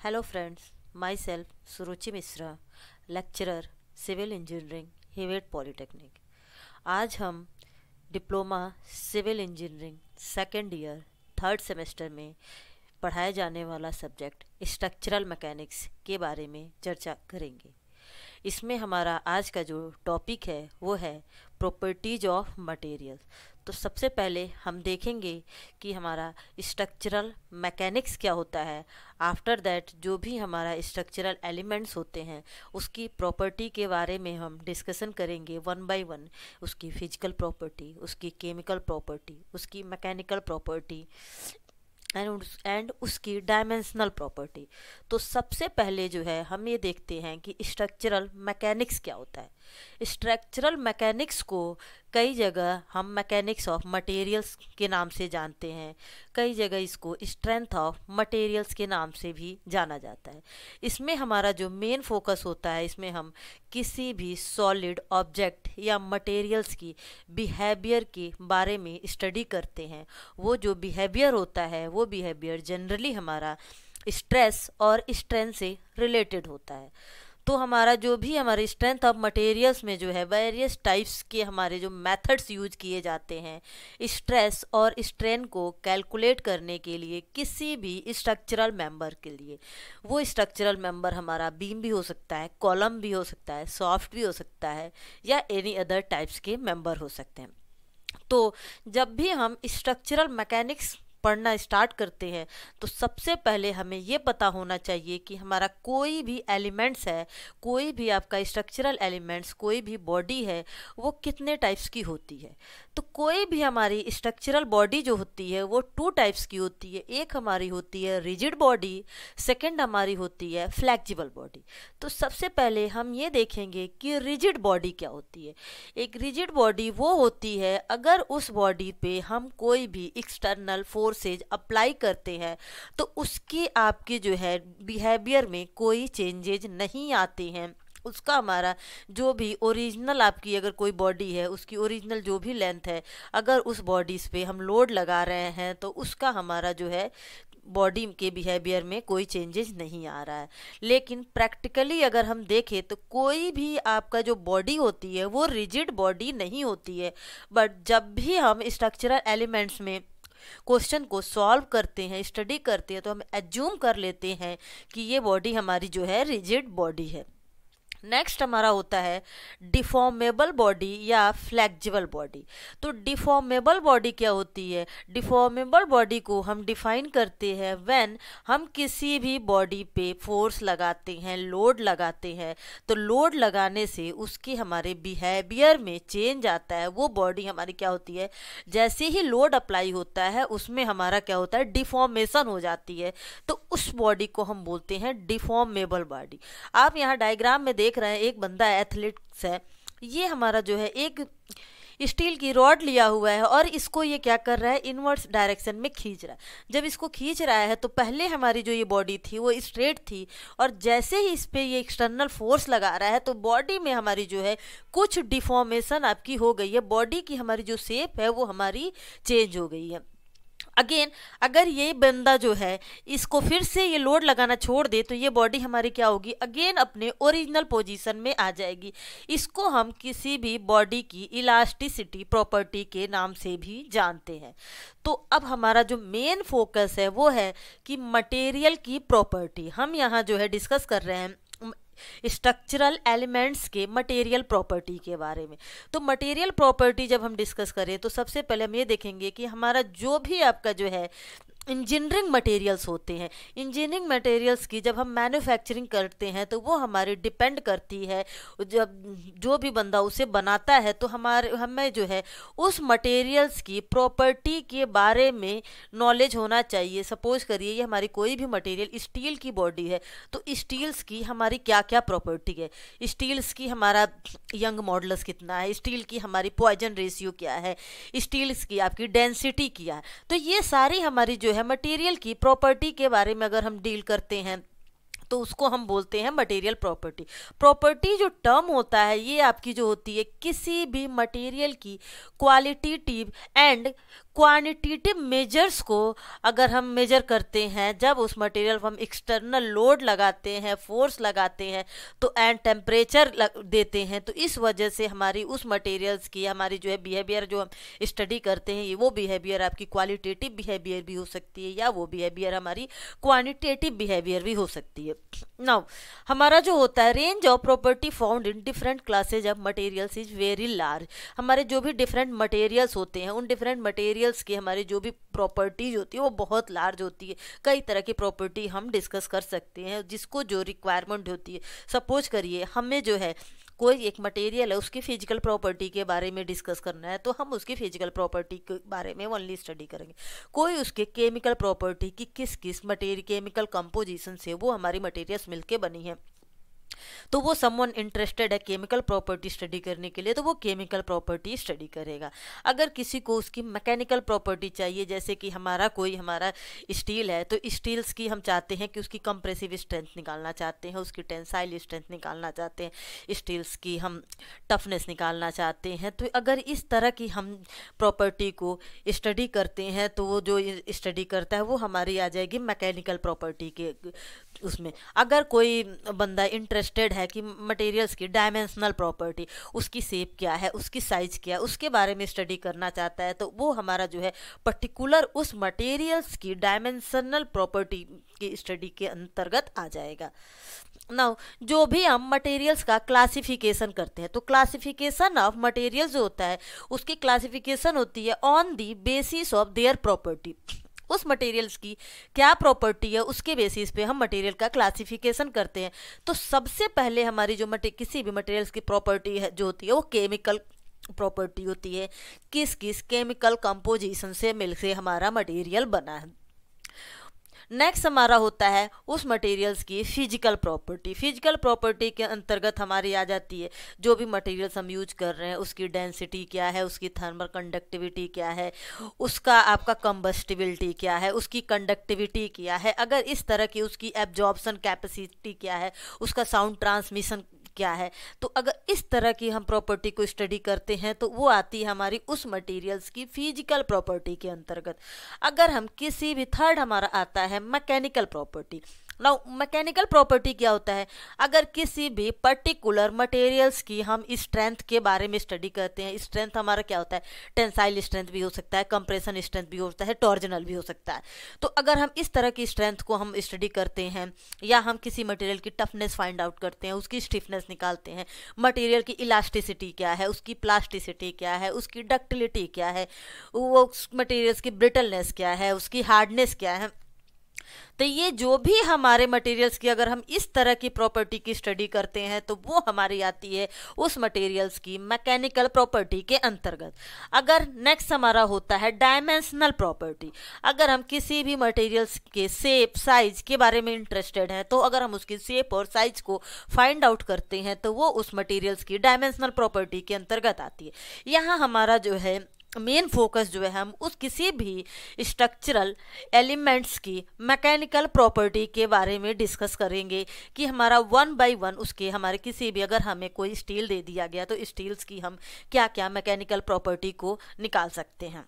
Hello friends, myself Suruchi Misra, lecturer civil engineering Hewett polytechnic. आज हम diploma civil engineering second year third semester में पढ़ाए जाने वाला सब्जेक्ट स्ट्रक्चरल मैकेनिक्स के बारे में चर्चा करेंगे। इसमें हमारा आज का जो टॉपिक है वो है प्रॉपर्टीज ऑफ मटेरियल। तो सबसे पहले हम देखेंगे कि हमारा स्ट्रक्चरल मैकेनिक्स क्या होता है। आफ्टर दैट जो भी हमारा स्ट्रक्चरल एलिमेंट्स होते हैं उसकी प्रॉपर्टी के बारे में हम डिस्कशन करेंगे वन बाय वन। उसकी फिजिकल प्रॉपर्टी, उसकी केमिकल प्रॉपर्टी, उसकी मैकेनिकल प्रॉपर्टी एंड उसकी डायमेंशनल प्रॉपर्टी। तो सबसे पहले जो है हम ये देखते हैं कि स्ट्रक्चरल मैकेनिक्स क्या होता है। स्ट्रक्चरल मैकेनिक्स को कई जगह हम मैकेनिक्स ऑफ मटेरियल्स के नाम से जानते हैं, कई जगह इसको स्ट्रेंथ ऑफ मटेरियल्स के नाम से भी जाना जाता है। इसमें हमारा जो मेन फोकस होता है, इसमें हम किसी भी सॉलिड ऑब्जेक्ट या मटेरियल्स की बिहेवियर के बारे में स्टडी करते हैं। वो जो बिहेवियर होता है वो बिहेवियर जनरली हमारा स्ट्रेस और स्ट्रेन से रिलेटेड होता है। तो हमारा जो भी हमारे स्ट्रेंथ ऑफ मटेरियल्स में जो है वेरियस टाइप्स के हमारे जो मेथड्स यूज किए जाते हैं स्ट्रेस और स्ट्रेन को कैलकुलेट करने के लिए किसी भी स्ट्रक्चरल मेंबर के लिए। वो स्ट्रक्चरल मेंबर हमारा बीम भी हो सकता है, कॉलम भी हो सकता है, सॉफ्ट भी हो सकता है या एनी अदर टाइप्स के मेंबर हो सकते हैं। तो जब भी हम स्ट्रक्चरल मैकेनिक्स पढ़ना स्टार्ट करते हैं तो सबसे पहले हमें ये पता होना चाहिए कि हमारा कोई भी एलिमेंट्स है, कोई भी आपका स्ट्रक्चरल एलिमेंट्स, कोई भी बॉडी है वो कितने टाइप्स की होती है। तो कोई भी हमारी स्ट्रक्चरल बॉडी जो होती है वो टू टाइप्स की होती है। एक हमारी होती है रिजिड बॉडी, सेकेंड हमारी होती है फ्लेक्सिबल बॉडी। तो सबसे पहले हम ये देखेंगे कि रिजिड बॉडी क्या होती है। एक रिजिड बॉडी वो होती है अगर उस बॉडी पे हम कोई भी एक्सटर्नल फोर्सेज अप्लाई करते हैं तो उसकी आपकी जो है बिहेवियर में कोई चेंजेज नहीं आते हैं। उसका हमारा जो भी ओरिजिनल आपकी अगर कोई बॉडी है उसकी ओरिजिनल जो भी लेंथ है, अगर उस बॉडीज़ पे हम लोड लगा रहे हैं तो उसका हमारा जो है बॉडी के बिहेवियर में कोई चेंजेस नहीं आ रहा है। लेकिन प्रैक्टिकली अगर हम देखें तो कोई भी आपका जो बॉडी होती है वो रिजिड बॉडी नहीं होती है। बट जब भी हम स्ट्रक्चरल एलिमेंट्स में क्वेश्चन को सॉल्व करते हैं, स्टडी करते हैं, तो हम एज्यूम कर लेते हैं कि ये बॉडी हमारी जो है रिजिड बॉडी है। नेक्स्ट हमारा होता है डिफॉर्मेबल बॉडी या फ्लेक्सिबल बॉडी। तो डिफॉर्मेबल बॉडी क्या होती है? डिफॉर्मेबल बॉडी को हम डिफाइन करते हैं व्हेन हम किसी भी बॉडी पे फोर्स लगाते हैं, लोड लगाते हैं, तो लोड लगाने से उसके हमारे बिहेवियर में चेंज आता है। वो बॉडी हमारी क्या होती है, जैसे ही लोड अप्लाई होता है उसमें हमारा क्या होता है, डिफॉर्मेशन हो जाती है। तो उस बॉडी को हम बोलते हैं डिफॉर्मेबल बॉडी। आप यहाँ डायग्राम में देख रहे हैं एक बंदा एथलीट्स है, ये हमारा जो है एक स्टील की रॉड लिया हुआ है और इसको ये क्या कर रहा है, इनवर्स डायरेक्शन में खींच रहा है। जब इसको खींच रहा है तो पहले हमारी जो ये बॉडी थी वो स्ट्रेट थी और जैसे ही इस पे ये एक्सटर्नल फोर्स लगा रहा है तो बॉडी में हमारी जो है कुछ डिफॉर्मेशन आपकी हो गई है। बॉडी की हमारी जो शेप है वो हमारी चेंज हो गई है। अगेन अगर ये बंदा जो है इसको फिर से ये लोड लगाना छोड़ दे तो ये बॉडी हमारी क्या होगी, अगेन अपने ओरिजिनल पोजीशन में आ जाएगी। इसको हम किसी भी बॉडी की इलास्टिसिटी प्रॉपर्टी के नाम से भी जानते हैं। तो अब हमारा जो मेन फोकस है वो है कि मटेरियल की प्रॉपर्टी। हम यहाँ जो है डिस्कस कर रहे हैं स्ट्रक्चरल एलिमेंट्स के मटेरियल प्रॉपर्टी के बारे में। तो मटेरियल प्रॉपर्टी जब हम डिस्कस करें तो सबसे पहले हम ये देखेंगे कि हमारा जो भी आपका जो है इंजीनियरिंग मटेरियल्स होते हैं, इंजीनियरिंग मटेरियल्स की जब हम मैन्युफैक्चरिंग करते हैं तो वो हमारी डिपेंड करती है, जब जो भी बंदा उसे बनाता है तो हमें जो है उस मटेरियल्स की प्रॉपर्टी के बारे में नॉलेज होना चाहिए। सपोज करिए ये हमारी कोई भी मटेरियल स्टील की बॉडी है तो स्टील्स की हमारी क्या क्या प्रॉपर्टी है, स्टील्स की हमारा यंग मॉडुलस कितना है, स्टील की हमारी पॉइजन रेशियो क्या है, स्टील्स की आपकी डेंसिटी क्या है। तो ये सारी हमारी जो है मटेरियल की प्रॉपर्टी के बारे में अगर हम डील करते हैं तो उसको हम बोलते हैं मटेरियल प्रॉपर्टी। प्रॉपर्टी जो टर्म होता है ये आपकी जो होती है किसी भी मटेरियल की क्वालिटेटिव एंड क्वांटिटेटिव मेजर्स को अगर हम मेजर करते हैं, जब उस मटेरियल पर हम एक्सटर्नल लोड लगाते हैं, फोर्स लगाते हैं तो एंड टेम्परेचर देते हैं, तो इस वजह से हमारी उस मटेरियल्स की हमारी जो है बिहेवियर जो हम स्टडी करते हैं, ये वो बिहेवियर आपकी क्वालिटेटिव बिहेवियर भी हो सकती है या वो बिहेवियर हमारी क्वांटिटेटिव बिहेवियर भी हो सकती है। नाउ हमारा जो होता है range of property found in different classes of materials is very large. हमारे जो भी डिफरेंट मटेरियल्स होते हैं, उन डिफरेंट मटेरियल्स की हमारी जो भी प्रॉपर्टीज होती है वो बहुत लार्ज होती है। कई तरह की प्रॉपर्टी हम डिस्कस कर सकते हैं, जिसको जो रिक्वायरमेंट होती है। सपोज करिए हमें जो है कोई एक मटेरियल है, उसकी फिजिकल प्रॉपर्टी के बारे में डिस्कस करना है, तो हम उसकी फिजिकल प्रॉपर्टी के बारे में ओनली स्टडी करेंगे। कोई उसके केमिकल प्रॉपर्टी की किस किस मटेरियल केमिकल कंपोजिशन से वो हमारी मटेरियल्स मिलके बनी है, तो वो समवन इंटरेस्टेड है केमिकल प्रॉपर्टी स्टडी करने के लिए, तो वो केमिकल प्रॉपर्टी स्टडी करेगा। अगर किसी को उसकी मैकेनिकल प्रॉपर्टी चाहिए, जैसे कि हमारा स्टील है, तो स्टील्स की हम चाहते हैं कि उसकी कंप्रेसिव स्ट्रेंथ निकालना चाहते हैं, उसकी टेंसाइल स्ट्रेंथ निकालना चाहते हैं, स्टील्स की हम टफनेस निकालना चाहते हैं। तो अगर इस तरह की हम प्रॉपर्टी को स्टडी करते हैं, तो वो जो स्टडी करता है वो हमारी आ जाएगी मैकेनिकल प्रॉपर्टी के उसमें। अगर कोई बंदा इंटरेस्टेड है कि मटेरियल्स की डायमेंशनल प्रॉपर्टी, उसकी शेप क्या है, उसकी साइज क्या है, उसके बारे में स्टडी करना चाहता है, तो वो हमारा जो है पर्टिकुलर उस मटेरियल्स की डायमेंशनल प्रॉपर्टी की स्टडी के अंतर्गत आ जाएगा। नाउ जो भी हम मटेरियल्स का क्लासिफिकेशन करते हैं, तो क्लासिफिकेशन ऑफ मटेरियल्स जो होता है उसकी क्लासिफिकेशन होती है on the basis of their property. उस मटेरियल्स की क्या प्रॉपर्टी है उसके बेसिस पे हम मटेरियल का क्लासिफिकेशन करते हैं। तो सबसे पहले हमारी जो किसी भी मटेरियल्स की प्रॉपर्टी है जो होती है वो केमिकल प्रॉपर्टी होती है, किस किस केमिकल कंपोजिशन से मिल से हमारा मटेरियल बना है। नेक्स्ट हमारा होता है उस मटेरियल्स की फिजिकल प्रॉपर्टी। फिजिकल प्रॉपर्टी के अंतर्गत हमारी आ जाती है जो भी मटेरियल्स हम यूज कर रहे हैं उसकी डेंसिटी क्या है, उसकी थर्मल कंडक्टिविटी क्या है, उसका आपका कंबस्टिबिलिटी क्या है, उसकी कंडक्टिविटी क्या है, अगर इस तरह की उसकी एब्जॉर्प्शन कैपेसिटी क्या है, उसका साउंड ट्रांसमिशन क्या है। तो अगर इस तरह की हम प्रॉपर्टी को स्टडी करते हैं तो वो आती है हमारी उस मटेरियल्स की फिजिकल प्रॉपर्टी के अंतर्गत। अगर हम किसी भी थर्ड हमारा आता है mechanical property. Now mechanical property क्या होता है, अगर किसी भी पर्टिकुलर मटेरियल्स की हम स्ट्रेंथ के बारे में स्टडी करते हैं। स्ट्रेंथ हमारा क्या होता है, टेंसाइल स्ट्रेंथ भी हो सकता है, कंप्रेशन स्ट्रेंथ भी होता है, टॉर्जनल भी हो सकता है। तो अगर हम इस तरह की स्ट्रेंथ को हम स्टडी करते हैं या हम किसी मटेरियल की टफनेस फाइंड आउट करते हैं, उसकी स्टिफनेस निकालते हैं, मटेरियल की इलास्टिसिटी क्या है, उसकी प्लास्टिसिटी क्या है, उसकी डक्टिलिटी क्या है, वो मटेरियल्स की ब्रिटलनेस क्या है, उसकी हार्डनेस क्या है, तो ये जो भी हमारे मटेरियल्स की अगर हम इस तरह की प्रॉपर्टी की स्टडी करते हैं तो वो हमारी आती है उस मटेरियल्स की मैकेनिकल प्रॉपर्टी के अंतर्गत। अगर नेक्स्ट हमारा होता है डायमेंशनल प्रॉपर्टी। अगर हम किसी भी मटेरियल्स के शेप साइज के बारे में इंटरेस्टेड हैं तो अगर हम उसकी शेप और साइज को फाइंड आउट करते हैं तो वो उस मटेरियल्स की डायमेंशनल प्रॉपर्टी के अंतर्गत आती है। यहाँ हमारा जो है मेन फोकस जो है हम उस किसी भी स्ट्रक्चरल एलिमेंट्स की मैकेनिकल प्रॉपर्टी के बारे में डिस्कस करेंगे कि हमारा वन बाय वन उसके हमारे किसी भी अगर हमें कोई स्टील दे दिया गया तो स्टील्स की हम क्या क्या मैकेनिकल प्रॉपर्टी को निकाल सकते हैं।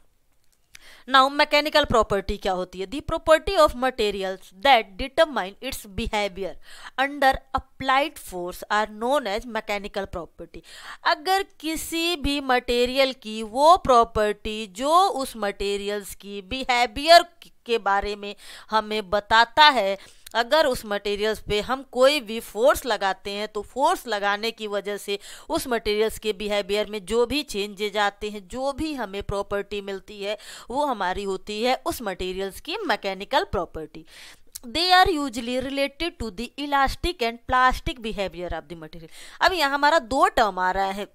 नाउ मैकेनिकल प्रॉपर्टी क्या होती है, the property of materials that determine its behaviour under applied force are known as mechanical property. अगर किसी भी मटेरियल की वो प्रॉपर्टी जो उस मटेरियल्स की बिहेवियर के बारे में हमें बताता है, अगर उस मटेरियल्स पे हम कोई भी फोर्स लगाते हैं तो फोर्स लगाने की वजह से उस मटेरियल्स के बिहेवियर में जो भी चेंजेज आते हैं, जो भी हमें प्रॉपर्टी मिलती है वो हमारी होती है उस मटेरियल्स की mechanical property. They are usually related to the elastic and plastic behaviour of the material. अब यहाँ हमारा दो टर्म आ रहा है,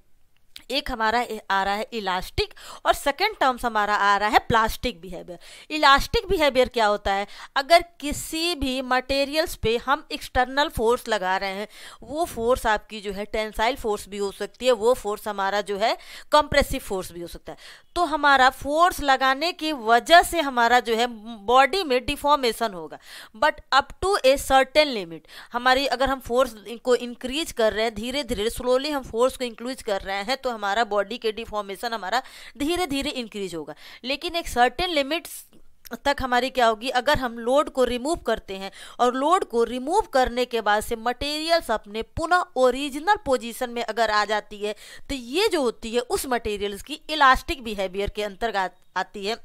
एक हमारा आ रहा है इलास्टिक और सेकेंड टर्म्स हमारा आ रहा है प्लास्टिक बिहेवियर। इलास्टिक बिहेवियर क्या होता है, अगर किसी भी मटेरियल्स पे हम एक्सटर्नल फोर्स लगा रहे हैं, वो फोर्स आपकी जो है टेंसाइल फोर्स भी हो सकती है, वो फोर्स हमारा जो है कंप्रेसिव फोर्स भी हो सकता है। तो हमारा फोर्स लगाने की वजह से हमारा जो है बॉडी में डिफॉर्मेशन होगा, but up to a certain limit. हमारी अगर हम फोर्स को इंक्रीज कर रहे हैं, धीरे धीरे स्लोली हम फोर्स को इंक्रीज कर रहे हैं तो हमारा बॉडी के डिफॉर्मेशन हमारा धीरे धीरे इंक्रीज होगा, लेकिन एक सर्टेन लिमिट्स तक हमारी क्या होगी, अगर हम लोड को रिमूव करते हैं और लोड को रिमूव करने के बाद से मटेरियल्स अपने पुनः ओरिजिनल पोजीशन में अगर आ जाती है, तो ये जो होती है उस मटेरियल्स की इलास्टिक बिहेवियर के अंतर्गत आती है।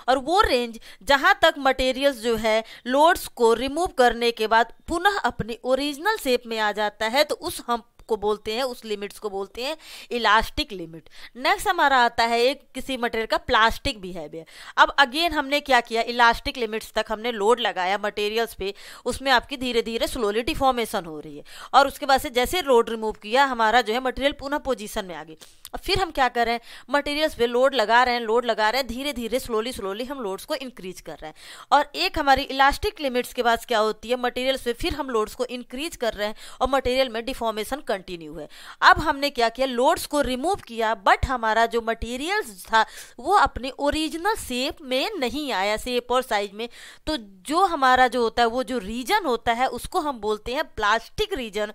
और वो रेंज जहां तक मटेरियल्स जो है लोड्स को रिमूव करने के बाद पुनः अपनी ओरिजिनल शेप में आ जाता है, तो उस हम को बोलते हैं, उस लिमिट्स को बोलते हैं इलास्टिक लिमिट। नेक्स्ट हमारा आता है एक किसी मटेरियल का प्लास्टिक बिहेवियर। अब अगेन हमने क्या किया, इलास्टिक लिमिट्स तक हमने लोड लगाया मटेरियल्स पे, उसमें आपकी धीरे धीरे स्लोली डिफॉर्मेशन हो रही है, और उसके बाद से जैसे लोड रिमूव किया हमारा जो है मटेरियल पुनः पोजीशन में आ गई। अब फिर हम क्या कर रहे हैं, मटेरियल्स पे लोड लगा रहे हैं, धीरे धीरे स्लोली हम लोड्स को इंक्रीज कर रहे हैं। और एक हमारी इलास्टिक लिमिट्स के बाद क्या होती है, मटेरियल्स पे फिर हम लोड्स को इंक्रीज कर रहे हैं और मटेरियल में डिफॉर्मेशन कंटिन्यू है। अब हमने क्या किया, लोड्स को रिमूव किया, बट हमारा जो मटेरियल्स था वो अपने ओरिजिनल शेप में नहीं आया, शेप और साइज में। तो जो हमारा जो होता है वो जो रीजन होता है उसको हम बोलते हैं प्लास्टिक रीजन।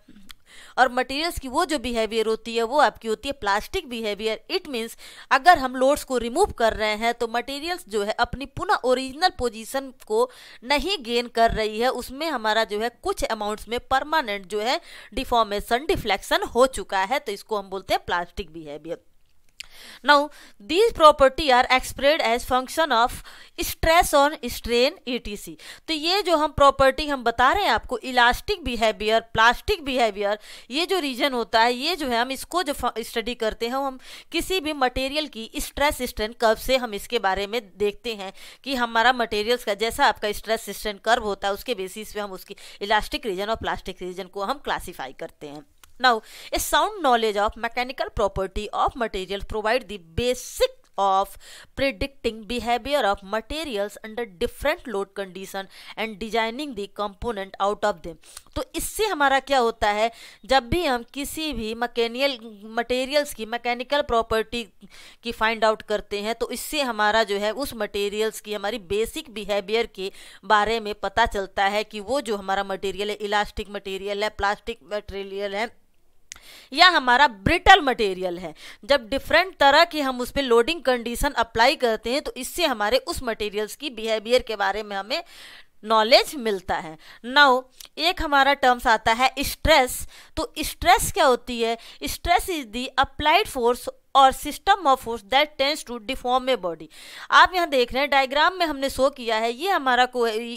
और मटेरियल्स की वो जो बिहेवियर होती है वो आपकी होती है प्लास्टिक बिहेवियर। इट मीन्स अगर हम लोड्स को रिमूव कर रहे हैं तो मटेरियल्स जो है अपनी पुनः ओरिजिनल पोजीशन को नहीं गेन कर रही है, उसमें हमारा जो है कुछ अमाउंट्स में परमानेंट जो है डिफॉर्मेशन डिफ्लेक्शन हो चुका है, तो इसको हम बोलते हैं plastic behaviour. Now these property are expressed as function of stress on strain etc। तो ये जो हम प्रॉपर्टी हम बता रहे हैं आपको, इलास्टिक बिहेवियर, प्लास्टिक बिहेवियर, ये जो रीजन होता है, ये जो है हम इसको जो स्टडी करते हैं हम किसी भी मटेरियल की स्ट्रेस स्ट्रेन कर्व से हम इसके बारे में देखते हैं कि हमारा मटेरियल्स का जैसा आपका स्ट्रेस स्ट्रेन कर्व होता है उसके बेसिस पे हम उसकी इलास्टिक रीजन और प्लास्टिक रीजन को हम क्लासीफाई करते हैं। Now, a sound knowledge of mechanical property of materials provide the basic of predicting behavior of materials under different load condition and designing the component out of them। तो इससे हमारा क्या होता है, जब भी हम किसी भी मटेरियल्स की मैकेनिकल प्रॉपर्टी की फाइंड आउट करते हैं तो इससे हमारा जो है उस मटेरियल्स की हमारी बेसिक बिहेवियर के बारे में पता चलता है कि वो जो हमारा मटेरियल है इलास्टिक मटेरियल है, प्लास्टिक मटेरियल है या हमारा ब्रिटल मटेरियल है। जब डिफरेंट तरह की हम उस पर लोडिंग कंडीशन अप्लाई करते हैं तो इससे हमारे उस मटेरियल्स की बिहेवियर के बारे में हमें नॉलेज मिलता है। नाउ एक हमारा टर्म्स आता है स्ट्रेस। तो स्ट्रेस क्या होती है, stress is the applied force और system of force that tends to deform a body. आप यहाँ देख रहे हैं डायग्राम में हमने शो किया है, ये हमारा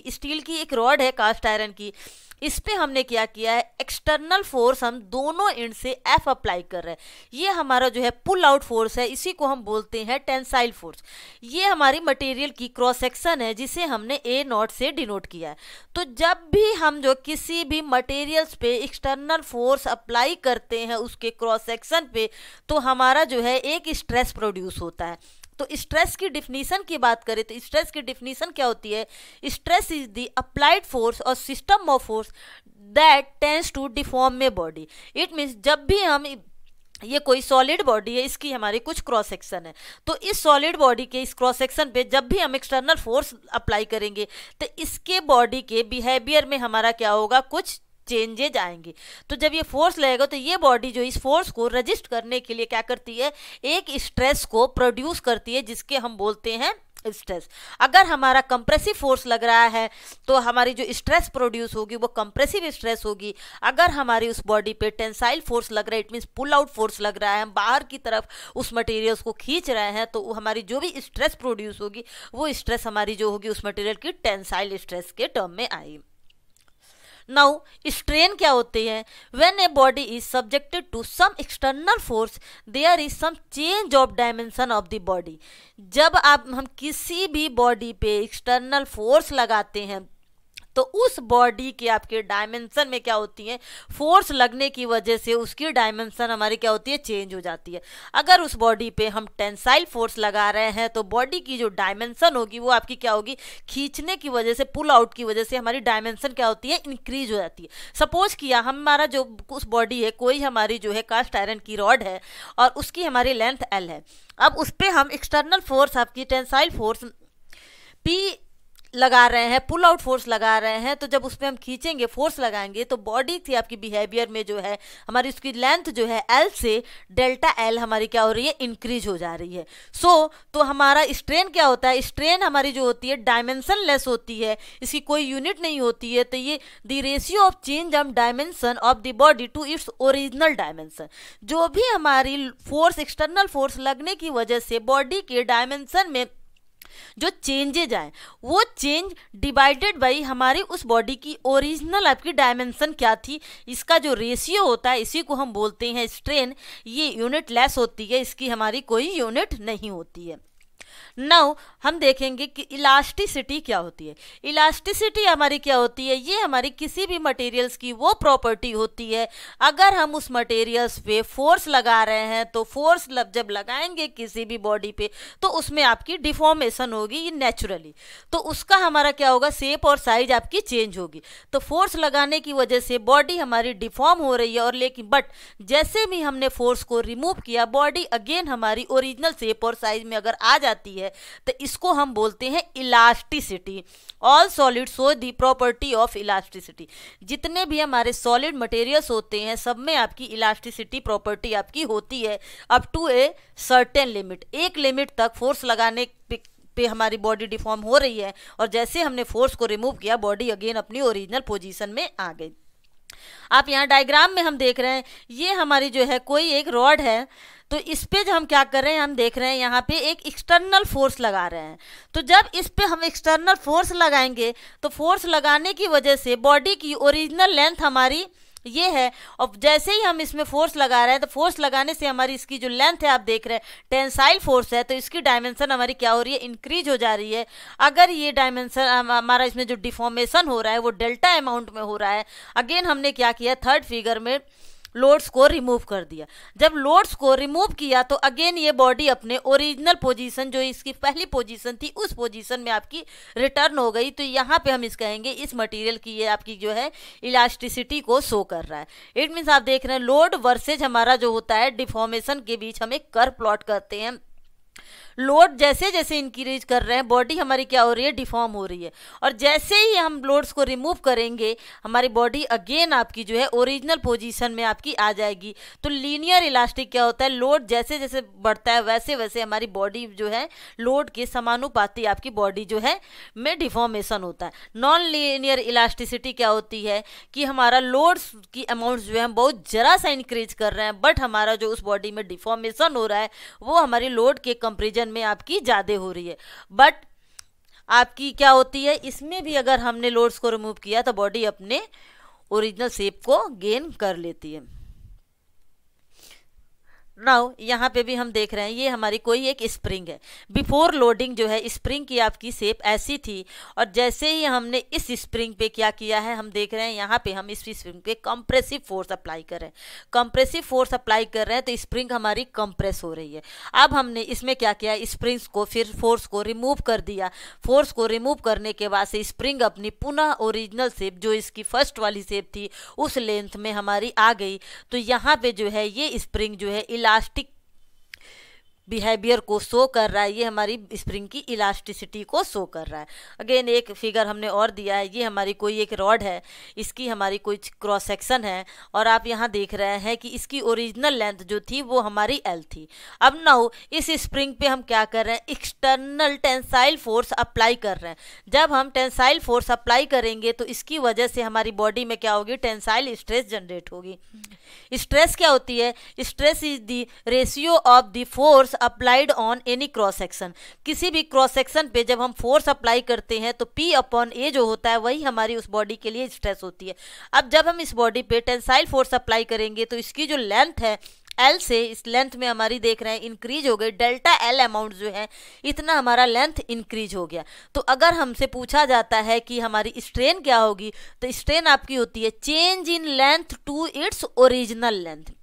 स्टील की एक रॉड है कास्ट आयरन की, इस पे हमने क्या किया है, एक्सटर्नल फोर्स हम दोनों एंड से एफ अप्लाई कर रहे हैं। ये हमारा जो है पुल आउट फोर्स है, इसी को हम बोलते हैं टेंसाइल फोर्स। ये हमारी मटेरियल की क्रॉस सेक्शन है जिसे हमने ए नॉट से डिनोट किया है। तो जब भी हम जो किसी भी मटेरियल्स पे एक्सटर्नल फोर्स अप्लाई करते हैं उसके क्रॉस सेक्शन पे, तो हमारा जो है एक स्ट्रेस प्रोड्यूस होता है। तो स्ट्रेस की डिफिनीशन की बात करें तो स्ट्रेस की डिफिनीशन क्या होती है, stress is the applied force और system of force that tends to deform a body. It means जब भी हम ये कोई सॉलिड बॉडी है, इसकी हमारी कुछ क्रॉस सेक्शन है, तो इस सॉलिड बॉडी के इस क्रॉस सेक्शन पे जब भी हम एक्सटर्नल फोर्स अप्लाई करेंगे तो इसके बॉडी के बिहेवियर में हमारा क्या होगा, कुछ चेंजेज आएंगे। तो जब ये फोर्स लगेगा तो ये बॉडी जो इस फोर्स को रजिस्ट करने के लिए क्या करती है, एक स्ट्रेस को प्रोड्यूस करती है जिसके हम बोलते हैं स्ट्रेस। अगर हमारा कंप्रेसिव फोर्स लग रहा है तो हमारी जो स्ट्रेस प्रोड्यूस होगी वो कंप्रेसिव स्ट्रेस होगी। अगर हमारी उस बॉडी पे टेंसाइल फोर्स लग रहा है, it means pull out force लग रहा है, हम बाहर की तरफ उस मटेरियल्स को खींच रहे हैं, तो हमारी जो भी स्ट्रेस प्रोड्यूस होगी वो स्ट्रेस हमारी जो होगी उस मटेरियल की टेंसाइल स्ट्रेस के टर्म में आएगी। नाउ स्ट्रेन क्या होते हैं, when a body is subjected to some external force there is some change of dimension of the body. जब हम किसी भी बॉडी पे एक्सटर्नल फोर्स लगाते हैं तो उस बॉडी के आपके डायमेंशन में क्या होती है, फोर्स लगने की वजह से उसकी डायमेंशन हमारी क्या होती है, चेंज हो जाती है। अगर उस बॉडी पे हम टेंसाइल फोर्स लगा रहे हैं तो बॉडी की जो डायमेंशन होगी वो आपकी क्या होगी, खींचने की वजह से, पुल आउट की वजह से हमारी डायमेंशन क्या होती है, इंक्रीज हो जाती है। सपोज किया हमारा जो उस बॉडी है, कोई हमारी जो है कास्ट आयरन की रॉड है और उसकी हमारी लेंथ एल है। अब उस पर हम एक्सटर्नल फोर्स आपकी टेंसाइल फोर्स पी लगा रहे हैं, पुल आउट फोर्स लगा रहे हैं, तो जब उस पर हम खींचेंगे, फोर्स लगाएंगे, तो बॉडी थी आपकी बिहेवियर में जो है हमारी उसकी लेंथ जो है एल से डेल्टा एल हमारी क्या हो रही है, इंक्रीज हो जा रही है। तो हमारा स्ट्रेन क्या होता है, स्ट्रेन हमारी जो होती है डायमेंशन लेस होती है, इसकी कोई यूनिट नहीं होती है। तो ये the ratio of change of dimension of the body to its original dimension, जो भी हमारी फोर्स एक्सटर्नल फोर्स लगने की वजह से बॉडी के डायमेंशन में जो चेंजेज आए, वो चेंज डिवाइडेड बाई हमारी उस बॉडी की ओरिजिनल आपकी डायमेंशन क्या थी, इसका जो रेशियो होता है इसी को हम बोलते हैं स्ट्रेन। ये यूनिट लेस होती है, इसकी हमारी कोई यूनिट नहीं होती है। नाउ हम देखेंगे कि इलास्टिसिटी क्या होती है। इलास्टिसिटी हमारी क्या होती है, ये हमारी किसी भी मटेरियल्स की वो प्रॉपर्टी होती है, अगर हम उस मटेरियल्स पे फोर्स लगा रहे हैं तो फोर्स जब लगाएंगे किसी भी बॉडी पे तो उसमें आपकी डिफॉर्मेशन होगी, ये नेचुरली, तो उसका हमारा क्या होगा, शेप और साइज आपकी चेंज होगी। तो फोर्स लगाने की वजह से बॉडी हमारी डिफॉर्म हो रही है, और लेकिन बट जैसे भी हमने फोर्स को रिमूव किया, बॉडी अगेन हमारी ओरिजिनल शेप और साइज में अगर आ जाती है, तो इसको हम बोलते हैं elasticity. All solid show the property of elasticity. जितने भी हमारे सॉलिड मटेरियल्स होते हैं सब में आपकी इलास्टिसिटी प्रॉपर्टी आपकी होती है up to a certain limit. एक लिमिट तक फोर्स लगाने पे हमारी बॉडी डिफॉर्म हो रही है, और जैसे हमने फोर्स को रिमूव किया बॉडी अगेन अपनी ओरिजिनल पोजीशन में आ गई। आप यहाँ डायग्राम में हम देख रहे हैं, ये हमारी जो है कोई एक रॉड है, तो इस पे जो हम क्या कर रहे हैं, हम देख रहे हैं यहाँ पे एक एक्सटर्नल फोर्स लगा रहे हैं। तो जब इस पे हम एक्सटर्नल फोर्स लगाएंगे तो फोर्स लगाने की वजह से बॉडी की ओरिजिनल लेंथ हमारी ये है, और जैसे ही हम इसमें फोर्स लगा रहे हैं तो फोर्स लगाने से हमारी इसकी जो लेंथ है आप देख रहे हैं टेंसाइल फोर्स है, तो इसकी डायमेंशन हमारी क्या हो रही है, इंक्रीज हो जा रही है। अगर ये डायमेंशन हमारा इसमें जो डिफॉर्मेशन हो रहा है वो डेल्टा अमाउंट में हो रहा है। अगेन हमने क्या किया, थर्ड फिगर में लोड्स को रिमूव कर दिया। जब लोड्स को रिमूव किया तो अगेन ये बॉडी अपने ओरिजिनल पोजीशन, जो इसकी पहली पोजीशन थी, उस पोजीशन में आपकी रिटर्न हो गई। तो यहाँ पे हम इस कहेंगे इस मटेरियल की ये आपकी जो है इलास्टिसिटी को शो कर रहा है। इट मीन्स आप देख रहे हैं लोड वर्सेज हमारा जो होता है डिफॉर्मेशन के बीच हम एक कर्व प्लॉट करते हैं। लोड जैसे जैसे इंक्रीज कर रहे हैं बॉडी हमारी क्या हो रही है, डिफॉर्म हो रही है, और जैसे ही हम लोड्स को रिमूव करेंगे हमारी बॉडी अगेन आपकी जो है ओरिजिनल पोजीशन में आपकी आ जाएगी। तो लीनियर इलास्टिक क्या होता है, लोड जैसे जैसे बढ़ता है वैसे वैसे हमारी बॉडी जो है लोड के समानुपाती आपकी बॉडी जो है में डिफॉर्मेशन होता है। नॉन लीनियर इलास्टिसिटी क्या होती है कि हमारा लोड्स की अमाउंट जो है हम बहुत जरा सा इंक्रीज कर रहे हैं, बट हमारा जो उस बॉडी में डिफॉर्मेशन हो रहा है वो हमारी लोड के कंपेरिजन में आपकी ज्यादा हो रही है। बट आपकी क्या होती है, इसमें भी अगर हमने लोड्स को रिमूव किया तो बॉडी अपने ओरिजिनल शेप को गेन कर लेती है। नाउ यहाँ पे भी हम देख रहे हैं ये हमारी कोई एक स्प्रिंग है। बिफोर लोडिंग जो है स्प्रिंग की आपकी शेप ऐसी थी, और जैसे ही हमने इस स्प्रिंग पे क्या किया है, हम देख रहे हैं यहाँ पे हम इस स्प्रिंग पे कंप्रेसिव फोर्स अप्लाई कर रहे हैं। कंप्रेसिव फोर्स अप्लाई कर रहे हैं तो स्प्रिंग हमारी कंप्रेस हो रही है। अब हमने इसमें क्या किया, स्प्रिंग्स को फिर फोर्स को रिमूव कर दिया। फोर्स को रिमूव करने के बाद से स्प्रिंग अपनी पुनः ओरिजिनल शेप जो इसकी फर्स्ट वाली शेप थी उस लेंथ में हमारी आ गई। तो यहाँ पे जो है ये स्प्रिंग जो है इलास्टिक बिहेवियर को शो कर रहा है, ये हमारी स्प्रिंग की इलास्टिसिटी को शो कर रहा है। अगेन एक फिगर हमने और दिया है, ये हमारी कोई एक रॉड है, इसकी हमारी कोई क्रॉस सेक्शन है, और आप यहाँ देख रहे हैं कि इसकी ओरिजिनल लेंथ जो थी वो हमारी एल थी। अब नाउ इस स्प्रिंग पे हम क्या कर रहे हैं, एक्सटर्नल टेंसाइल फोर्स अप्लाई कर रहे हैं। जब हम टेंसाइल फोर्स अप्लाई करेंगे तो इसकी वजह से हमारी बॉडी में क्या होगी, टेंसाइल स्ट्रेस जनरेट होगी। स्ट्रेस क्या होती है, stress is the ratio of the force applied on any cross section. किसी भी क्रॉस सेक्शन पे जब हम फोर्स अप्लाई करते हैं तो P अपॉन A जो होता है वही हमारी उस बॉडी के लिए स्ट्रेस होती है। अब जब हम इस बॉडी पे टेंसाइल फोर्स अप्लाई करेंगे तो इसकी जो लेंथ है L से इस लेंथ में हमारी देख रहे हैं इंक्रीज हो गई, डेल्टा L अमाउंट जो है इतना हमारा लेंथ इंक्रीज हो गया। तो अगर हमसे पूछा जाता है कि हमारी स्ट्रेन क्या होगी, तो स्ट्रेन आपकी होती है change in length to its original length.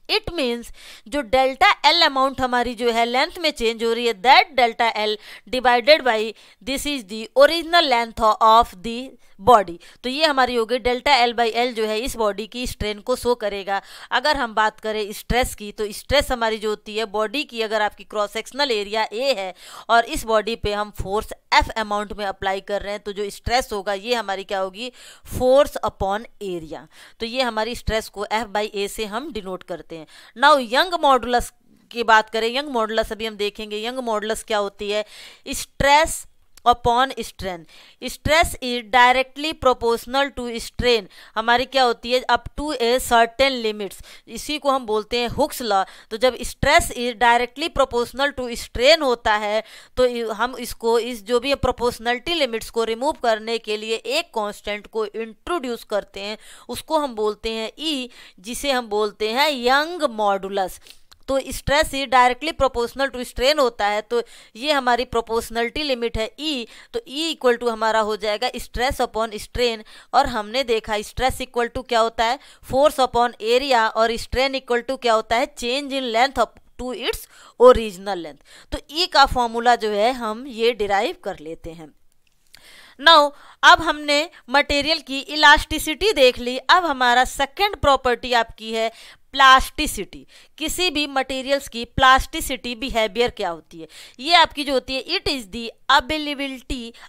It means जो डेल्टा एल अमाउंट हमारी जो है लेंथ में चेंज हो रही है, that delta L divided by this is the original length of the body. तो ये हमारी होगी डेल्टा एल बाई एल जो है इस बॉडी की स्ट्रेन को शो करेगा। अगर हम बात करें स्ट्रेस की, तो स्ट्रेस हमारी जो होती है बॉडी की, अगर आपकी क्रॉस सेक्शनल एरिया ए है और इस बॉडी पे हम फोर्स एफ अमाउंट में अप्लाई कर रहे हैं, तो जो स्ट्रेस होगा ये हमारी क्या होगी, फोर्स अपॉन एरिया। तो ये हमारी स्ट्रेस को एफ बाई ए से हम डिनोट करते हैं। नाउ यंग मॉडुलस की बात करें, यंग मॉडुलस अभी हम देखेंगे। यंग मॉडुलस क्या होती है, stress upon strain. Stress is directly proportional to strain, हमारी क्या होती है up to a certain limits, इसी को हम बोलते हैं हुक्स लॉ। तो जब stress is directly proportional to strain होता है तो हम इसको इस जो भी प्रोपोर्शनलिटी लिमिट्स को रिमूव करने के लिए एक कांस्टेंट को इंट्रोड्यूस करते हैं, उसको हम बोलते हैं ई, जिसे हम बोलते हैं यंग मॉडुलस। तो स्ट्रेस ही डायरेक्टली प्रोपोर्शनल टू स्ट्रेन होता है, तो ये हमारी प्रोपोर्शनलिटी लिमिट है ई। तो ई इक्वल टू हमारा हो जाएगा स्ट्रेस अपॉन स्ट्रेन, और हमने देखा स्ट्रेस इक्वल टू क्या होता है, फोर्स अपॉन एरिया, और स्ट्रेन इक्वल टू क्या होता है, change in length up to its original length. तो ई का फॉर्मूला जो है हम ये डिराइव कर लेते हैं। नाउ अब हमने मटेरियल की इलास्टिसिटी देख ली। अब हमारा सेकंड प्रॉपर्टी आपकी है प्लास्टिसिटी। किसी भी मटेरियल्स की प्लास्टिसिटी बिहेवियर क्या होती है, ये आपकी जो होती है, it is the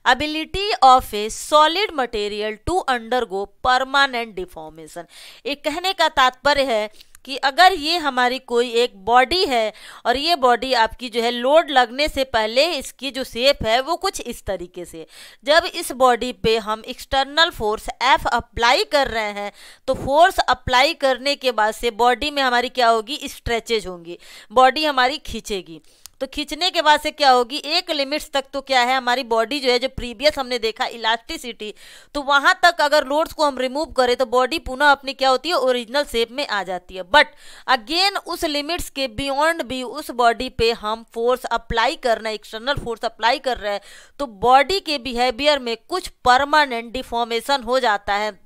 ability of a solid material to undergo permanent deformation. एक कहने का तात्पर्य है कि अगर ये हमारी कोई एक बॉडी है और ये बॉडी आपकी जो है लोड लगने से पहले इसकी जो शेप है वो कुछ इस तरीके से, जब इस बॉडी पे हम एक्सटर्नल फोर्स एफ अप्लाई कर रहे हैं तो फोर्स अप्लाई करने के बाद से बॉडी में हमारी क्या होगी, स्ट्रेचेज होंगी, बॉडी हमारी खींचेगी। तो खींचने के बाद से क्या होगी, एक लिमिट्स तक तो क्या है हमारी बॉडी जो है, जो प्रीवियस हमने देखा इलास्टिसिटी, तो वहां तक अगर लोड्स को हम रिमूव करें तो बॉडी पुनः अपनी क्या होती है, ओरिजिनल शेप में आ जाती है। बट अगेन उस लिमिट्स के बियॉन्ड भी उस बॉडी पे हम फोर्स अप्लाई कर रहे हैं, एक्सटर्नल फोर्स अप्लाई कर रहे हैं, तो बॉडी के बिहेवियर में कुछ परमानेंट डिफॉर्मेशन हो जाता है।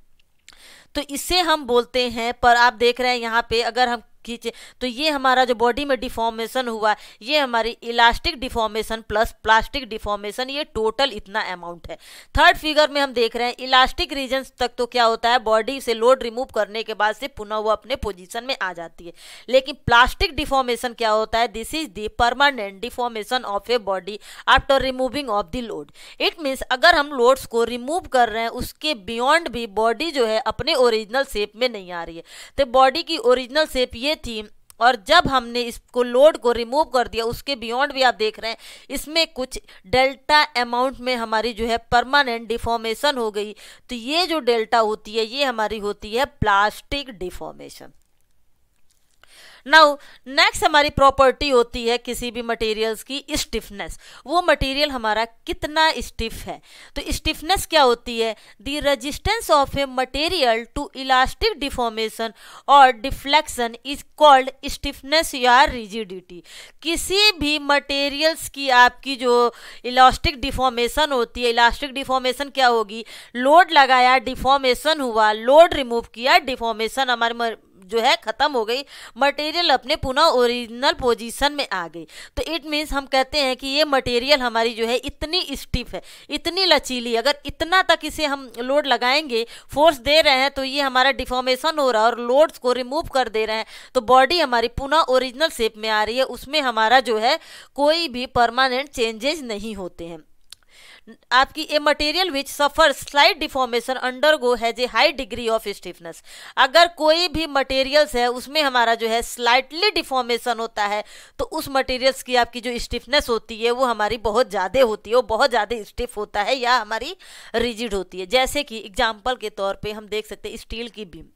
तो इसे हम बोलते हैं, पर आप देख रहे हैं यहाँ पे अगर हम खींचे तो ये हमारा जो बॉडी में डिफॉर्मेशन हुआ, ये हमारी elastic deformation plus plastic deformation, ये टोटल इतना अमाउंट है। थर्ड फिगर में हम देख रहे हैं इलास्टिक रीजन तक तो क्या होता है, बॉडी से लोड रिमूव करने के बाद से पुनः वो अपने पोजीशन में आ जाती है। लेकिन प्लास्टिक डिफॉर्मेशन क्या होता है, this is the permanent deformation of a body after removing of the load. It means अगर हम लोड्स को रिमूव कर रहे हैं उसके बियॉन्ड भी बॉडी जो है अपने ओरिजिनल शेप में नहीं आ रही है। तो बॉडी की ओरिजिनल शेप ये थी, और जब हमने इसको लोड को रिमूव कर दिया उसके बियॉन्ड भी आप देख रहे हैं इसमें कुछ डेल्टा अमाउंट में हमारी जो है परमानेंट डिफॉर्मेशन हो गई। तो ये जो डेल्टा होती है ये हमारी होती है प्लास्टिक डिफॉर्मेशन। नाउ नेक्स्ट हमारी प्रॉपर्टी होती है किसी भी मटेरियल्स की स्टिफनेस। वो मटेरियल हमारा कितना स्टिफ है। तो स्टिफनेस क्या होती है, the resistance of a material to elastic deformation और डिफ्लेक्शन इज कॉल्ड स्टिफनेस या रिजिडिटी। किसी भी मटेरियल्स की आपकी जो इलास्टिक डिफॉर्मेशन होती है, इलास्टिक डिफॉर्मेशन क्या होगी, लोड लगाया डिफॉर्मेशन हुआ, लोड रिमूव किया डिफॉर्मेशन हमारे जो है खत्म हो गई, मटेरियल अपने पुनः ओरिजिनल पोजीशन में आ गई। तो इट मीन्स हम कहते हैं कि ये मटेरियल हमारी जो है इतनी स्टिफ है, इतनी लचीली, अगर इतना तक इसे हम लोड लगाएंगे, फोर्स दे रहे हैं तो ये हमारा डिफॉर्मेशन हो रहा है और लोड्स को रिमूव कर दे रहे हैं तो बॉडी हमारी पुनः ओरिजिनल शेप में आ रही है, उसमें हमारा जो है कोई भी परमानेंट चेंजेस नहीं होते हैं। आपकी ए material which suffer slight deformation undergo has a high degree of stiffness. अगर कोई भी मटेरियल्स है उसमें हमारा जो है स्लाइटली डिफॉर्मेशन होता है तो उस मटेरियल्स की आपकी जो स्टिफनेस होती है वो हमारी बहुत ज़्यादा होती है, वो बहुत ज़्यादा स्टिफ होता है या हमारी रिजिड होती है। जैसे कि एग्जाम्पल के तौर पे हम देख सकते हैं स्टील की बीम।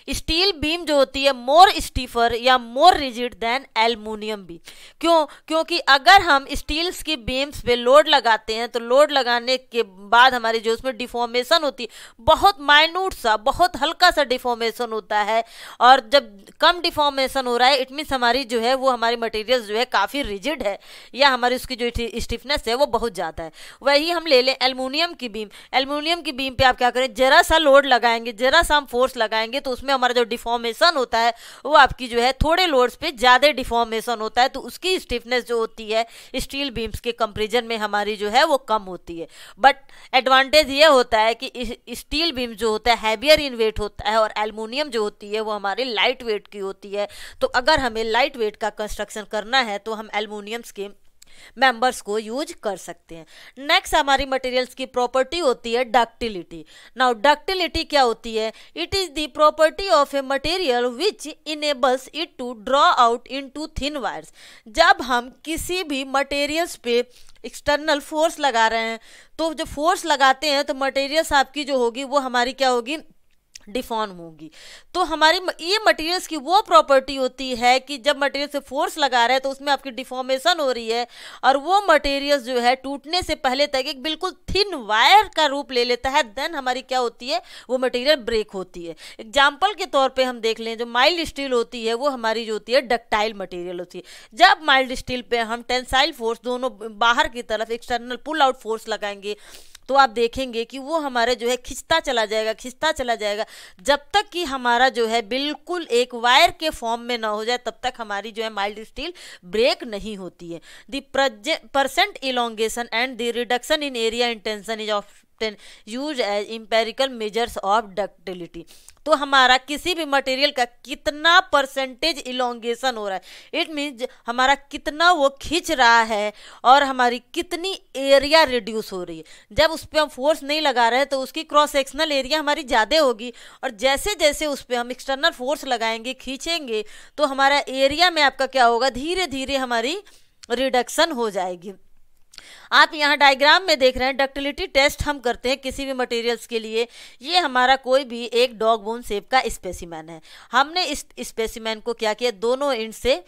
स्टील बीम जो होती है मोर स्टीफर या मोर रिजिड देन एल्युमिनियम बीम। क्योंकि अगर हम स्टील्स की बीम्स पे लोड लगाते हैं तो लोड लगाने के बाद हमारी जो उसमें डिफॉर्मेशन होती है बहुत माइन्यूट सा, बहुत हल्का सा डिफॉर्मेशन होता है, और जब कम डिफॉर्मेशन हो रहा है इट मीन्स हमारी जो है वो हमारी मटेरियल जो है काफ़ी रिजिड है या हमारी उसकी जो स्टिफनेस है वो बहुत ज़्यादा है। वही हम ले लें एल्युमिनियम की बीम। एल्युमिनियम की बीम पे आप क्या करें, जरा सा लोड लगाएंगे, जरा सा हम फोर्स लगाएंगे लगाएंगे तो उसमें हमारा जो डिफॉर्मेशन होता है वो आपकी जो है थोड़े लोड्स पे ज़्यादा डिफॉर्मेशन होता है, तो उसकी स्टिफनेस जो होती है स्टील बीम्स के कंपेरिजन में हमारी जो है वो कम होती है। बट एडवांटेज ये होता है कि स्टील बीम जो होता है हैवियर इन वेट होता है और एल्युमिनियम जो होती है वो हमारे लाइट वेट की होती है। तो अगर हमें लाइट वेट का कंस्ट्रक्शन करना है तो हम एल्युमिनियम्स के मेंबर्स को यूज कर सकते हैं। नेक्स्ट हमारी मटेरियल्स की प्रॉपर्टी होती है डक्टिलिटी। नाउ डक्टिलिटी क्या होती है? It is the property of a material which enables it to draw out into thin wires. जब हम किसी भी मटेरियल्स पे एक्सटर्नल फोर्स लगा रहे हैं तो जो फोर्स लगाते हैं तो मटेरियल्स आपकी जो होगी वो हमारी क्या होगी? डिफॉर्म होगी। तो हमारी ये मटेरियल्स की वो प्रॉपर्टी होती है कि जब मटेरियल से फोर्स लगा रहे हैं तो उसमें आपकी डिफॉर्मेशन हो रही है और वो मटेरियल्स जो है टूटने से पहले तक एक बिल्कुल थिन वायर का रूप ले लेता है, देन हमारी क्या होती है? वो मटेरियल ब्रेक होती है। एग्जाम्पल के तौर पे हम देख लें, जो माइल्ड स्टील होती है वो हमारी जो होती है डक्टाइल मटेरियल होती है। जब माइल्ड स्टील पे हम टेंसाइल फोर्स दोनों बाहर की तरफ एक्सटर्नल पुल आउट फोर्स लगाएंगे तो आप देखेंगे कि वो हमारे जो है खिंचता चला जाएगा जब तक कि हमारा जो है बिल्कुल एक वायर के फॉर्म में ना हो जाए तब तक हमारी जो है माइल्ड स्टील ब्रेक नहीं होती है। The percent elongation and the reduction in area in tension is often used as empirical measures of ductility. तो हमारा किसी भी मटेरियल का कितना परसेंटेज इलोंगेशन हो रहा है, इट मीन्स हमारा कितना वो खींच रहा है और हमारी कितनी एरिया रिड्यूस हो रही है। जब उस पर हम फोर्स नहीं लगा रहे हैं तो उसकी क्रॉस सेक्शनल एरिया हमारी ज़्यादा होगी और जैसे जैसे उस पर हम एक्सटर्नल फोर्स लगाएंगे, खींचेंगे, तो हमारा एरिया में आपका क्या होगा? धीरे धीरे हमारी रिडक्शन हो जाएगी। आप यहाँ डायग्राम में देख रहे हैं डक्टिलिटी टेस्ट हम करते हैं किसी भी मटेरियल्स के लिए। ये हमारा कोई भी एक डॉग बोन शेप का स्पेसिमेन है। हमने इस स्पेसिमेन को क्या किया? दोनों एंड से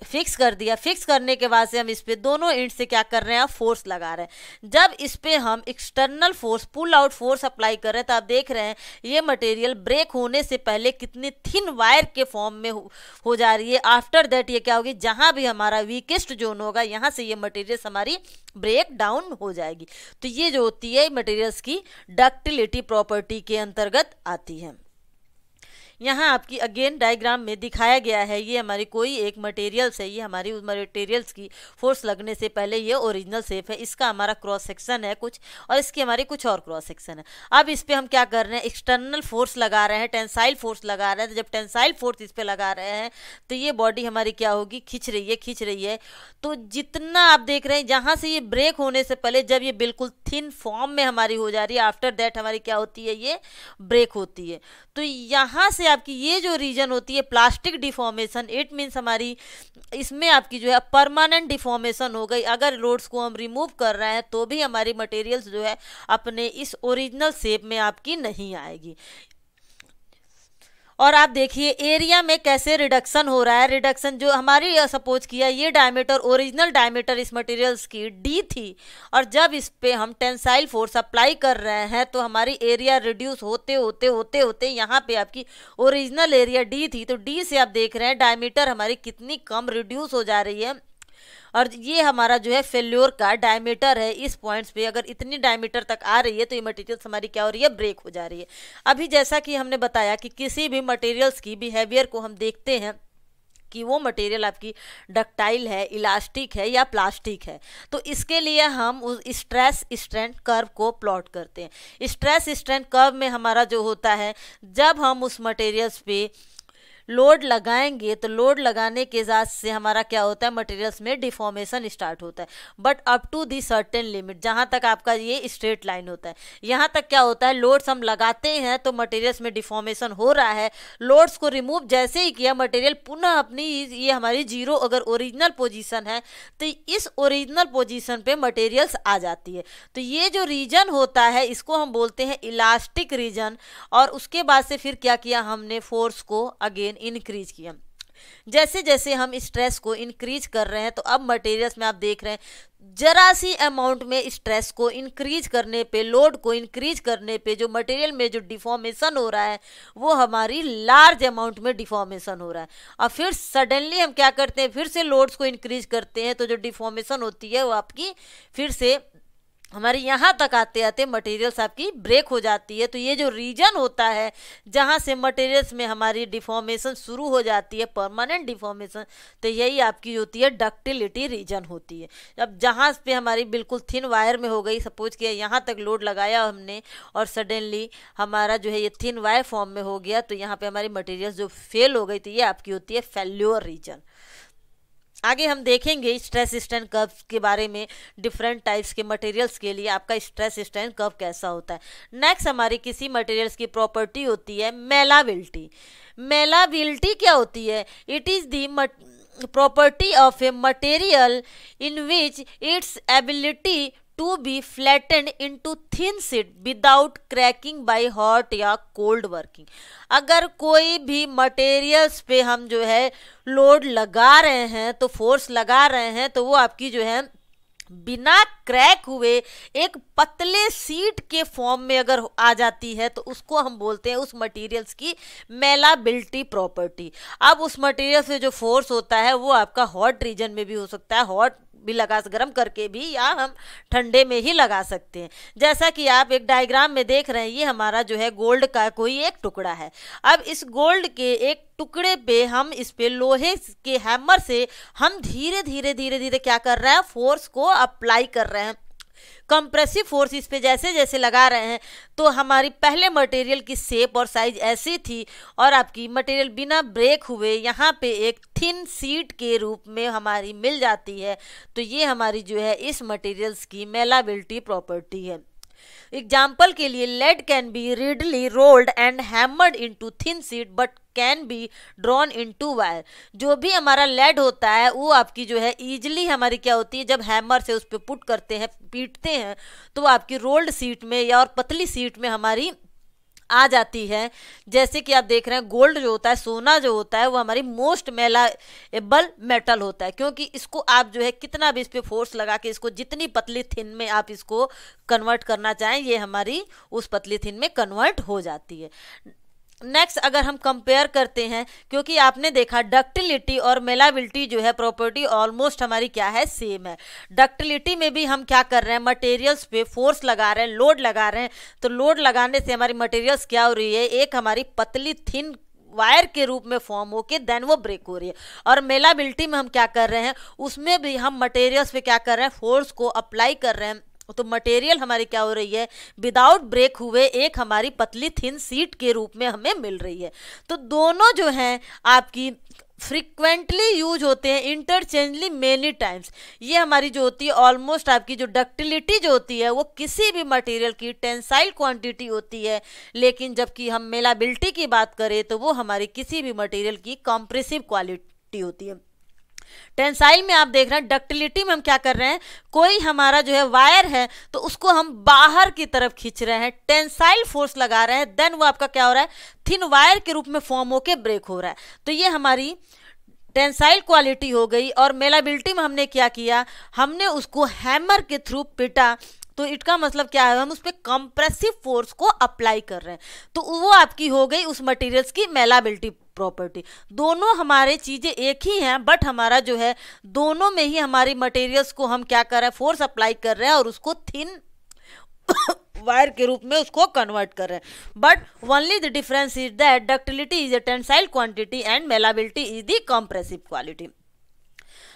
फिक्स कर दिया। फिक्स करने के बाद से हम इस पे दोनों एंड से क्या कर रहे हैं? फोर्स लगा रहे हैं। जब इस पे हम external force, pull out force apply कर रहे हैं तो आप देख रहे हैं ये मटेरियल ब्रेक होने से पहले कितनी थिन वायर के फॉर्म में हो जा रही है। आफ्टर दैट ये क्या होगी? जहां भी हमारा वीकेस्ट जोन होगा यहाँ से ये मटेरियल्स हमारी ब्रेक डाउन हो जाएगी। तो ये जो होती है मटेरियल्स की डक्टिलिटी प्रॉपर्टी के अंतर्गत आती है। यहाँ आपकी अगेन डायग्राम में दिखाया गया है, ये हमारी कोई एक मटेरियल्स है, ये हमारी उस मटेरियल्स की फोर्स लगने से पहले ये ओरिजिनल शेप है, इसका हमारा क्रॉस सेक्शन है कुछ और इसकी हमारी कुछ और क्रॉस सेक्शन है। अब इस पे हम क्या कर रहे हैं? एक्सटर्नल फोर्स लगा रहे हैं, टेंसाइल फोर्स लगा रहे हैं। तो जब टेंसाइल फोर्स इस पे लगा रहे हैं तो ये बॉडी हमारी क्या होगी? खींच रही है। तो जितना आप देख रहे हैं जहाँ से ये ब्रेक होने से पहले जब ये बिल्कुल थिन फॉर्म में हमारी हो जा रही है, आफ्टर दैट हमारी क्या होती है? ये ब्रेक होती है। तो यहाँ से आपकी ये जो रीजन होती है प्लास्टिक डिफॉर्मेशन, इट मीन्स हमारी इसमें आपकी जो है परमानेंट डिफॉर्मेशन हो गई। अगर लोड्स को हम रिमूव कर रहे हैं तो भी हमारी मटेरियल्स जो है अपने इस ओरिजिनल शेप में आपकी नहीं आएगी। और आप देखिए एरिया में कैसे रिडक्शन हो रहा है। रिडक्शन जो हमारी सपोज किया ये डायमीटर, ओरिजिनल डायमीटर इस मटेरियल्स की डी थी और जब इस पे हम टेंसाइल फोर्स अप्लाई कर रहे हैं तो हमारी एरिया रिड्यूस होते होते यहाँ पे आपकी ओरिजिनल एरिया डी थी, तो डी से आप देख रहे हैं डायमीटर हमारी कितनी कम रिड्यूस हो जा रही है। और ये हमारा जो है फेल्योर का डायमीटर है। इस पॉइंट्स पे अगर इतनी डायमीटर तक आ रही है तो ये मटेरियल्स हमारी क्या हो रही है? ब्रेक हो जा रही है। अभी जैसा कि हमने बताया कि किसी भी मटेरियल्स की बिहेवियर को हम देखते हैं कि वो मटेरियल आपकी डक्टाइल है, इलास्टिक है या प्लास्टिक है। तो इसके लिए हम उस स्ट्रेस स्ट्रेन कर्व को प्लॉट करते हैं। स्ट्रेस स्ट्रेन कर्व में हमारा जो होता है, जब हम उस मटेरियल्स पे लोड लगाएंगे तो लोड लगाने के साथ से हमारा क्या होता है? मटेरियल्स में डिफॉर्मेशन स्टार्ट होता है, but up to the certain limit, जहाँ तक आपका ये स्ट्रेट लाइन होता है यहाँ तक क्या होता है? लोड्स हम लगाते हैं तो मटेरियल्स में डिफॉर्मेशन हो रहा है। लोड्स को रिमूव जैसे ही किया मटेरियल पुनः अपनी ये हमारी जीरो अगर ओरिजिनल पोजीशन है तो इस ओरिजिनल पोजीशन पे मटेरियल्स आ जाती है। तो ये जो रीजन होता है इसको हम बोलते हैं इलास्टिक रीजन। और उसके बाद से फिर क्या किया हमने? फोर्स को अगेन इंक्रीज किया। जैसे जैसे हम स्ट्रेस को इंक्रीज कर रहे हैं तो अब मटेरियल्स में आप देख रहे हैं जरा सी अमाउंट में स्ट्रेस को इंक्रीज करने पे, लोड को इंक्रीज करने पे जो मटेरियल में जो डिफॉर्मेशन हो रहा है वो हमारी लार्ज अमाउंट में डिफॉर्मेशन हो रहा है। और फिर सडनली हम क्या करते हैं? फिर से लोड्स को इंक्रीज करते हैं तो जो डिफॉर्मेशन होती है वो आपकी फिर से हमारे यहाँ तक आते आते मटेरियल्स आपकी ब्रेक हो जाती है। तो ये जो रीजन होता है जहाँ से मटेरियल्स में हमारी डिफॉर्मेशन शुरू हो जाती है, परमानेंट डिफॉर्मेशन, तो यही आपकी होती है डक्टिलिटी रीजन होती है। अब जहाँ पे हमारी बिल्कुल थिन वायर में हो गई, सपोज किया यहाँ तक लोड लगाया हमने और सडनली हमारा जो है ये थिन वायर फॉर्म में हो गया, तो यहाँ पे हमारी मटेरियल्स जो फेल हो गई, तो ये आपकी होती है फेल्योर रीजन। आगे हम देखेंगे स्ट्रेस स्ट्रेन कर्व के बारे में, डिफरेंट टाइप्स के मटेरियल्स के लिए आपका स्ट्रेस स्ट्रेन कर्व कैसा होता है। नेक्स्ट हमारी किसी मटेरियल्स की प्रॉपर्टी होती है मेलाबिलिटी। मेलाबिलिटी क्या होती है? It is the property of a material in which its ability to be flattened into thin sheet without cracking by hot या कोल्ड वर्किंग। अगर कोई भी मटेरियल्स पे हम जो है लोड लगा रहे हैं, तो फोर्स लगा रहे हैं, तो वो आपकी जो है बिना क्रैक हुए एक पतले सीट के फॉर्म में अगर आ जाती है, तो उसको हम बोलते हैं उस मटेरियल्स की मेलाबिलिटी प्रॉपर्टी। अब उस मटेरियल से जो फोर्स होता है वो आपका हॉट रीजन में भी हो सकता है, हॉट भी लगा, गर्म करके भी, या हम ठंडे में ही लगा सकते हैं। जैसा कि आप एक डायग्राम में देख रहे हैं, ये हमारा जो है गोल्ड का कोई एक टुकड़ा है। अब इस गोल्ड के एक टुकड़े पे हम इस पे लोहे के हैमर से हम धीरे धीरे धीरे धीरे क्या कर रहे हैं, फोर्स को अप्लाई कर रहे हैं। कंप्रेसिव फोर्स इस पे जैसे जैसे लगा रहे हैं, तो हमारी पहले मटेरियल की शेप और साइज ऐसी थी और आपकी मटेरियल बिना ब्रेक हुए यहाँ पे एक थिन सीट के रूप में हमारी मिल जाती है। तो ये हमारी जो है इस मटेरियल्स की मेलाबिलिटी प्रॉपर्टी है। एग्जाम्पल के लिए, lead can be readily rolled and hammered into thin sheet but can be drawn into wire. जो भी हमारा लेड होता है वो आपकी जो है इजीली हमारी क्या होती है, जब हैमर से उस पर पुट करते हैं, पीटते हैं, तो वो आपकी रोल्ड सीट में या और पतली सीट में हमारी आ जाती है। जैसे कि आप देख रहे हैं गोल्ड जो होता है, सोना जो होता है, वो हमारी मोस्ट मेलाएबल मेटल होता है, क्योंकि इसको आप जो है कितना भी इस पर फोर्स लगा के इसको जितनी पतली थिन में आप इसको कन्वर्ट करना चाहें, ये हमारी उस पतली थिन में कन्वर्ट हो जाती है। नेक्स्ट अगर हम कंपेयर करते हैं, क्योंकि आपने देखा डक्टिलिटी और मेलाबिलिटी जो है प्रॉपर्टी ऑलमोस्ट हमारी क्या है, सेम है। डक्टिलिटी में भी हम क्या कर रहे हैं, मटेरियल्स पे फोर्स लगा रहे हैं, लोड लगा रहे हैं, तो लोड लगाने से हमारी मटेरियल्स क्या हो रही है, एक हमारी पतली थिन वायर के रूप में फॉर्म होके देन वो ब्रेक हो रही है। और मेलाबिलिटी में हम क्या कर रहे हैं, उसमें भी हम मटेरियल्स पे क्या कर रहे हैं, फोर्स को अप्लाई कर रहे हैं, तो मटेरियल हमारी क्या हो रही है, विदाउट ब्रेक हुए एक हमारी पतली थिन सीट के रूप में हमें मिल रही है। तो दोनों जो हैं आपकी फ्रीक्वेंटली यूज होते हैं, इंटरचेंजली मेनी टाइम्स। ये हमारी जो होती है ऑलमोस्ट आपकी जो डक्टिलिटी जो होती है वो किसी भी मटेरियल की टेंसाइल क्वांटिटी होती है, लेकिन जबकि हम मेलाबिलिटी की बात करें तो वो हमारी किसी भी मटेरियल की कंप्रेसिव क्वालिटी होती है। टेंसाइल में आप देख रहे हैं, डक्टिलिटी में हम क्या कर रहे हैं, कोई हमारा जो है वायर है तो उसको हम बाहर की तरफ खींच रहे हैं, टेंसाइल फोर्स लगा रहे हैं, देन वो आपका क्या हो रहा है, थिन वायर के रूप में फॉर्म होके ब्रेक हो रहा है। तो ये हमारी टेंसाइल क्वालिटी हो गई। और मेलाबिलिटी में हमने क्या किया, हमने उसको हैमर के थ्रू पिटा, तो इसका मतलब क्या है, हम उस पर कंप्रेसिव फोर्स को अप्लाई कर रहे हैं, तो वो आपकी हो गई उस मटेरियल्स की मेलाबिलिटी प्रॉपर्टी। दोनों हमारे चीज़ें एक ही हैं, बट हमारा जो है दोनों में ही हमारी मटेरियल्स को हम क्या कर रहे हैं, फोर्स अप्लाई कर रहे हैं और उसको थिन वायर के रूप में उसको कन्वर्ट कर रहे हैं। But only the difference is that ductility is a tensile quantity and malleability is the compressive quality.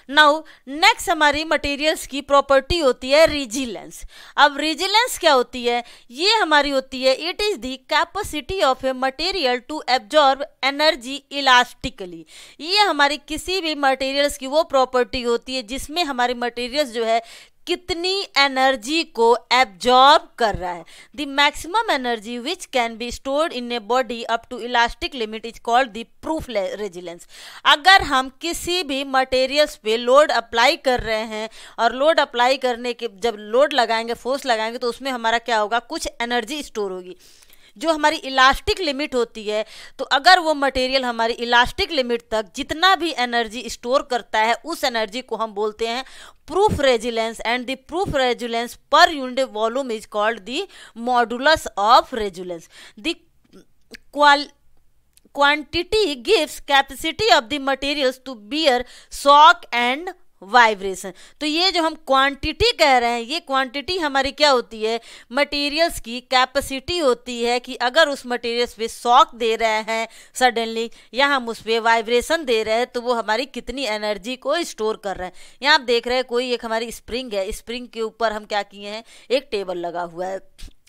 Now next हमारी मटेरियल्स की प्रॉपर्टी होती है रिजिलेंस। अब रिजिलेंस क्या होती है, ये हमारी होती है, it is the capacity of a material to absorb energy elastically. ये हमारी किसी भी मटेरियल्स की वो प्रॉपर्टी होती है जिसमें हमारी मटेरियल्स जो है कितनी एनर्जी को एब्जॉर्ब कर रहा है। The maximum energy which can be stored in a body up to elastic limit is called the proof resilience. अगर हम किसी भी मटेरियल्स पे लोड अप्लाई कर रहे हैं और लोड अप्लाई करने के जब लोड लगाएंगे, फोर्स लगाएंगे, तो उसमें हमारा क्या होगा, कुछ एनर्जी स्टोर होगी जो हमारी इलास्टिक लिमिट होती है। तो अगर वो मटेरियल हमारी इलास्टिक लिमिट तक जितना भी एनर्जी स्टोर करता है, उस एनर्जी को हम बोलते हैं proof resilience. And the proof resilience per unit volume is called the modulus of resilience. The quantity gives capacity of the materials to bear shock and vibration. तो ये जो हम क्वांटिटी कह रहे हैं, ये क्वांटिटी हमारी क्या होती है, मटेरियल्स की कैपेसिटी होती है कि अगर उस मटेरियल्स पे शॉक दे रहे हैं सडनली या हम उस पर वाइब्रेशन दे रहे हैं तो वो हमारी कितनी एनर्जी को स्टोर कर रहे हैं। यहाँ आप देख रहे हैं कोई एक हमारी स्प्रिंग है, स्प्रिंग के ऊपर हम क्या किए हैं, एक टेबल लगा हुआ है।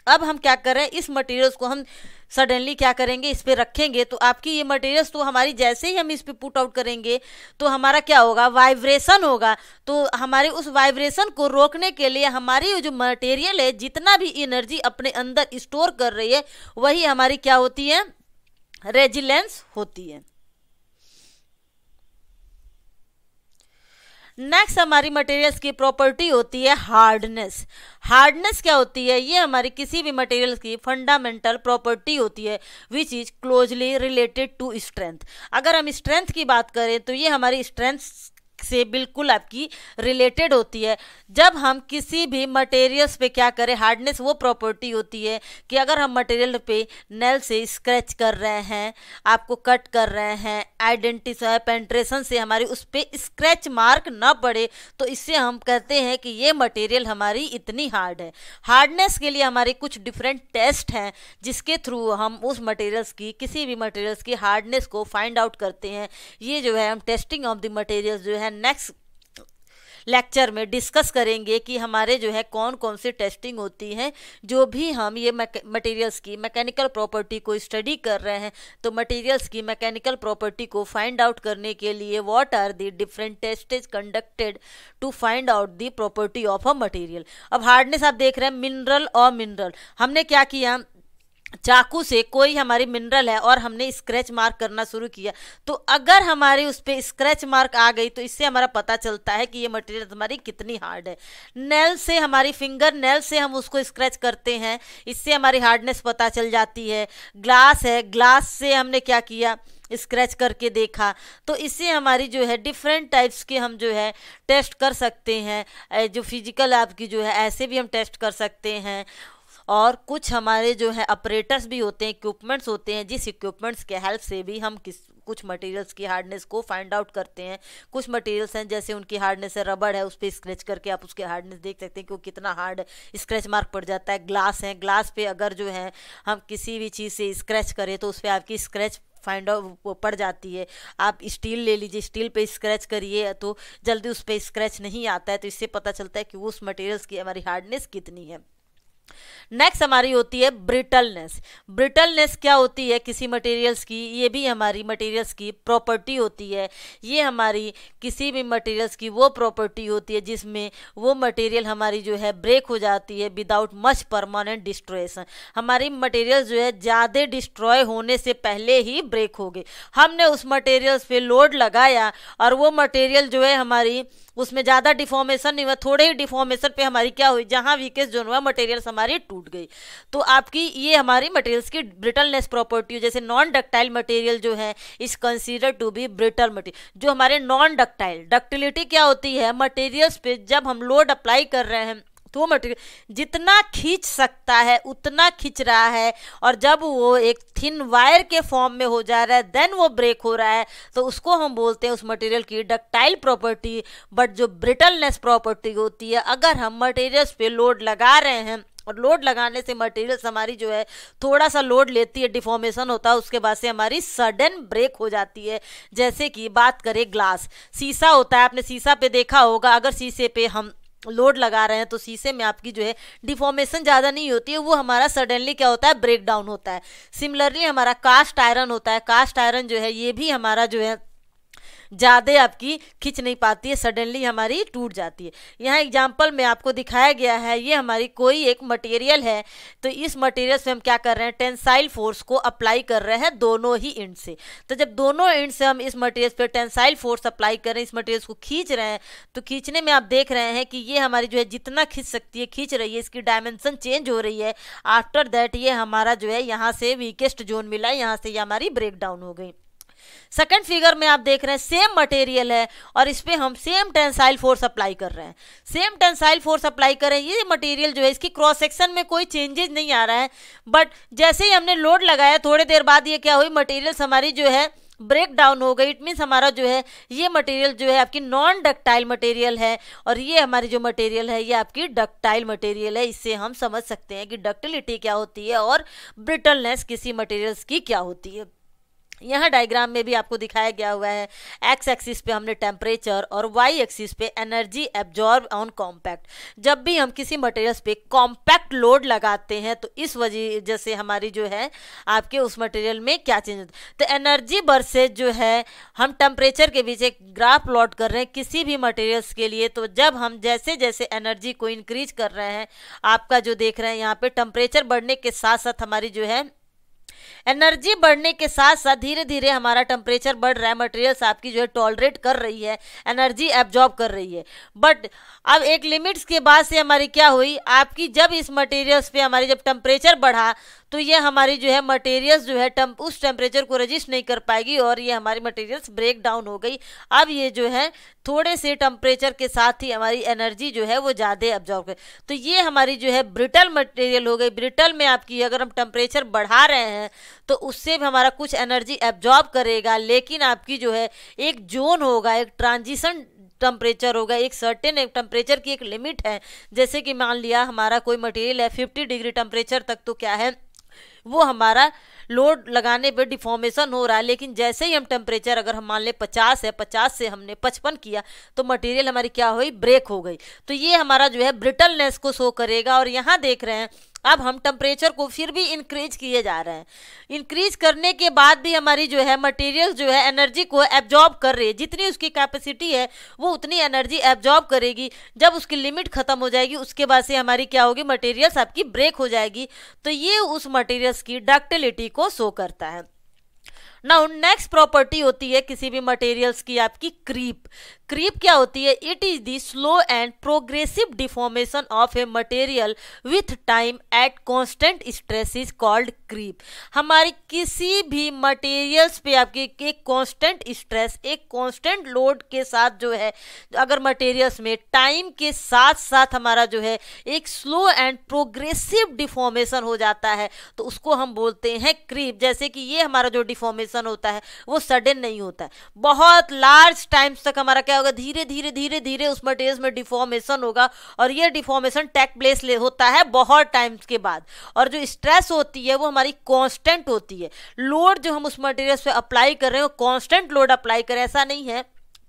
अब हम क्या कर रहे हैं, इस मटेरियल्स को हम सडनली क्या करेंगे, इस पे रखेंगे तो आपकी ये मटेरियल्स तो हमारी जैसे ही हम इस पे पुट आउट करेंगे तो हमारा क्या होगा, वाइब्रेशन होगा। तो हमारे उस वाइब्रेशन को रोकने के लिए हमारी जो मटेरियल है जितना भी एनर्जी अपने अंदर स्टोर कर रही है वही हमारी क्या होती है, रेजिलेंस होती है। नेक्स्ट हमारी मटेरियल्स की प्रॉपर्टी होती है हार्डनेस। हार्डनेस क्या होती है, ये हमारी किसी भी मटेरियल्स की फंडामेंटल प्रॉपर्टी होती है which is closely related to strength. अगर हम स्ट्रेंथ की बात करें तो ये हमारी स्ट्रेंथ से बिल्कुल आपकी रिलेटेड होती है। जब हम किसी भी मटेरियल्स पे क्या करें, हार्डनेस वो प्रॉपर्टी होती है कि अगर हम मटेरियल पे नेल से स्क्रैच कर रहे हैं, आपको कट कर रहे हैं, आइडेंटिफाई पेंट्रेशन से हमारी उस पर स्क्रैच मार्क ना पड़े तो इससे हम कहते हैं कि ये मटेरियल हमारी इतनी हार्ड है। हार्डनेस के लिए हमारे कुछ डिफरेंट टेस्ट हैं जिसके थ्रू हम उस मटेरियल्स की, किसी भी मटेरियल्स की हार्डनेस को फाइंड आउट करते हैं। ये जो है हम टेस्टिंग ऑफ द मटेरियल्स जो है नेक्स्ट लेक्चर में डिस्कस करेंगे कि हमारे जो है कौन कौन सी टेस्टिंग होती हैं। जो भी हम ये मटेरियल्स की मैकेनिकल प्रॉपर्टी को स्टडी कर रहे हैं तो मटेरियल्स की मैकेनिकल प्रॉपर्टी को फाइंड आउट करने के लिए what are the different tests conducted to find out the property of a material. अब हार्डनेस आप देख रहे हैं मिनरल और मिनरल, हमने क्या किया, चाकू से कोई हमारी मिनरल है और हमने स्क्रैच मार्क करना शुरू किया तो अगर हमारी उस पर स्क्रैच मार्क आ गई तो इससे हमारा पता चलता है कि ये मटेरियल हमारी कितनी हार्ड है। नेल से, हमारी फिंगर नेल से हम उसको स्क्रैच करते हैं, इससे हमारी हार्डनेस पता चल जाती है। ग्लास है, ग्लास से हमने क्या किया, स्क्रैच करके देखा तो इससे हमारी जो है डिफरेंट टाइप्स के हम जो है टेस्ट कर सकते हैं। जो फिजिकल आपकी जो है ऐसे भी हम टेस्ट कर सकते हैं। और कुछ हमारे जो है ऑपरेटर्स भी होते हैं, इक्विपमेंट्स होते हैं, जिस इक्विपमेंट्स के हेल्प से भी हम कुछ मटेरियल्स की हार्डनेस को फाइंड आउट करते हैं। कुछ मटेरियल्स हैं जैसे उनकी हार्डनेस है, रबड़ है, उस पर स्क्रैच करके आप उसके हार्डनेस देख सकते हैं कि वो कितना हार्ड स्क्रैच मार्क पड़ जाता है। ग्लास है, ग्लास पे अगर जो है हम किसी भी चीज़ से स्क्रैच करें तो उस पर आपकी स्क्रैच फाइंड आउट पड़ जाती है। आप स्टील ले लीजिए, स्टील पे स्क्रैच करिए तो जल्दी उस पर स्क्रैच नहीं आता है, तो इससे पता चलता है कि उस मटेरियल्स की हमारी हार्डनेस कितनी है। नेक्स्ट हमारी होती है ब्रिटलनेस। ब्रिटलनेस क्या होती है किसी मटेरियल्स की, ये भी हमारी मटेरियल्स की प्रॉपर्टी होती है। ये हमारी किसी भी मटेरियल्स की वो प्रॉपर्टी होती है जिसमें वो मटेरियल हमारी जो है ब्रेक हो जाती है विदाउट मच परमानेंट डिस्ट्रॉयशन। हमारी मटेरियल जो है ज़्यादा डिस्ट्रॉय होने से पहले ही ब्रेक हो गई। हमने उस मटेरियल्स पे लोड लगाया और वो मटेरियल जो है हमारी उसमें ज़्यादा डिफॉर्मेशन नहीं हुआ, थोड़े ही डिफॉर्मेशन पे हमारी क्या हुई, जहाँ वीकेस्ट जोन हुआ मटेरियल्स हमारी टूट गई। तो आपकी ये हमारी मटेरियल्स की ब्रिटलनेस प्रॉपर्टी, जैसे नॉन डक्टाइल मटेरियल जो है is consider to be brittle material. जो हमारे नॉन डक्टाइल, डक्टिलिटी क्या होती है, मटेरियल्स पे जब हम लोड अप्लाई कर रहे हैं तो मटेरियल जितना खींच सकता है उतना खींच रहा है, और जब वो एक थिन वायर के फॉर्म में हो जा रहा है देन वो ब्रेक हो रहा है तो उसको हम बोलते हैं उस मटेरियल की डक्टाइल प्रॉपर्टी। बट जो ब्रिटलनेस प्रॉपर्टी होती है, अगर हम मटेरियल्स पे लोड लगा रहे हैं और लोड लगाने से मटेरियल्स हमारी जो है थोड़ा सा लोड लेती है, डिफॉर्मेशन होता है, उसके बाद से हमारी सडन ब्रेक हो जाती है। जैसे कि बात करें ग्लास, शीशा होता है, आपने शीशा पे देखा होगा, अगर शीशे पे हम लोड लगा रहे हैं तो शीशे में आपकी जो है डिफॉर्मेशन ज़्यादा नहीं होती है, वो हमारा सडनली क्या होता है, ब्रेक डाउन होता है। सिमिलरली हमारा कास्ट आयरन होता है, कास्ट आयरन जो है ये भी हमारा जो है ज़्यादा आपकी खींच नहीं पाती है, सडनली हमारी टूट जाती है। यहाँ एग्जाम्पल में आपको दिखाया गया है, ये हमारी कोई एक मटेरियल है तो इस मटेरियल से हम क्या कर रहे हैं, टेंसाइल फोर्स को अप्लाई कर रहे हैं दोनों ही एंड से। तो जब दोनों एंड से हम इस मटेरियल पे टेंसाइल फोर्स अप्लाई कर रहे हैं, इस मटेरियल को खींच रहे हैं, तो खींचने में आप देख रहे हैं कि ये हमारी जो है जितना खींच सकती है खींच रही है, इसकी डायमेंशन चेंज हो रही है। आफ्टर दैट ये हमारा जो है यहाँ से वीकेस्ट जोन मिला, यहाँ से ये हमारी ब्रेक डाउन हो गई। सेकंड फिगर में आप देख रहे हैं सेम मटेरियल है और इस पे हम सेम टेंसाइल फोर्स अप्लाई कर रहे हैं, सेम टेंसाइल फोर्स अप्लाई कर रहे हैं। ये मटेरियल जो है इसकी क्रॉस सेक्शन में कोई चेंजेस नहीं आ रहा है, बट जैसे ही हमने लोड लगाया थोड़ी देर बाद ये क्या हुई, मटेरियल्स हमारी जो है ब्रेक डाउन हो गई, इट मीन्स हमारा जो है ये मटेरियल जो है आपकी नॉन डक्टाइल मटेरियल है और ये हमारी जो मटेरियल है ये आपकी डक्टाइल मटेरियल है। इससे हम समझ सकते हैं कि डक्टिलिटी क्या होती है और ब्रिटलनेस किसी मटेरियल्स की क्या होती है। यहाँ डायग्राम में भी आपको दिखाया गया हुआ है, एक्स एक्सिस पे हमने टेम्परेचर और वाई एक्सिस पे एनर्जी एब्जॉर्ब ऑन कॉम्पैक्ट। जब भी हम किसी मटेरियल्स पे कॉम्पैक्ट लोड लगाते हैं तो इस वजह से हमारी जो है आपके उस मटेरियल में क्या चेंज होता है। तो एनर्जी वर्सेस जो है हम टेम्परेचर के बीच एक ग्राफ प्लॉट कर रहे हैं किसी भी मटेरियल्स के लिए। तो जब हम जैसे जैसे एनर्जी को इंक्रीज कर रहे हैं, आपका जो देख रहे हैं यहाँ पे टेम्परेचर बढ़ने के साथ साथ हमारी जो है एनर्जी बढ़ने के साथ साथ धीरे धीरे हमारा टेम्परेचर बढ़ रहा है, मटेरियल्स आपकी जो है टॉलरेट कर रही है, एनर्जी एब्जॉर्ब कर रही है। बट अब एक लिमिट्स के बाद से हमारी क्या हुई, आपकी जब इस मटेरियल्स पे हमारी जब टेम्परेचर बढ़ा तो ये हमारी जो है मटेरियल्स जो है उस टेम्परेचर को रजिस्ट नहीं कर पाएगी और ये हमारी मटेरियल्स ब्रेक डाउन हो गई। अब ये जो है थोड़े से टेम्परेचर के साथ ही हमारी एनर्जी जो है वो ज़्यादा एब्जॉर्ब कर, तो ये हमारी जो है ब्रिटल मटेरियल हो गई। ब्रिटल में आपकी अगर हम टेम्परेचर बढ़ा रहे हैं तो उससे भी हमारा कुछ एनर्जी एब्जॉर्ब करेगा, लेकिन आपकी जो है एक जोन होगा, एक ट्रांजिशन टेम्परेचर होगा, एक सर्टेन एक टेम्परेचर की एक लिमिट है। जैसे कि मान लिया हमारा कोई मटेरियल है 50 डिग्री टेम्परेचर तक, तो क्या है वो हमारा लोड लगाने पे डिफॉर्मेशन हो रहा है, लेकिन जैसे ही हम टेम्परेचर अगर हम मान ले 50 है, 50 से हमने 55 किया तो मटेरियल हमारी क्या हुई, ब्रेक हो गई। तो ये हमारा जो है ब्रिटलनेस को शो करेगा। और यहाँ देख रहे हैं अब हम टेम्परेचर को फिर भी इंक्रीज किए जा रहे हैं, इंक्रीज करने के बाद भी हमारी जो है मटेरियल जो है एनर्जी को एब्जॉर्ब कर रही है, जितनी उसकी कैपेसिटी है वो उतनी एनर्जी एब्जॉर्ब करेगी। जब उसकी लिमिट खत्म हो जाएगी उसके बाद से हमारी क्या होगी, मटेरियल्स आपकी ब्रेक हो जाएगी। तो ये उस मटेरियल्स की डक्टिलिटी को शो करता है। नाउ नेक्स्ट प्रॉपर्टी होती है किसी भी मटेरियल्स की आपकी क्रीप। क्रीप क्या होती है, it is the slow and progressive deformation of a material with time at constant stress is called creep. हमारी किसी भी मटेरियल्स पे आपकी एक कांस्टेंट स्ट्रेस, एक कांस्टेंट लोड के साथ जो है अगर मटेरियल्स में टाइम के साथ साथ हमारा जो है एक स्लो एंड प्रोग्रेसिव डिफॉर्मेशन हो जाता है तो उसको हम बोलते हैं क्रीप। जैसे कि ये हमारा जो डिफॉर्मेशन होता है वो सडन नहीं होता है, बहुत लार्ज टाइम्स तक हमारा क्या होगा, धीरे धीरे धीरे धीरे उस मटेरियल्स में डिफॉर्मेशन होगा और ये डिफॉर्मेशन टेक प्लेस होता है बहुत टाइम्स के बाद। और जो स्ट्रेस होती है वो हमारी कांस्टेंट होती है। लोड जो हम उस मटेरियल्स पे अप्लाई कर रहे हैं वो कांस्टेंट लोड अप्लाई करें, ऐसा नहीं है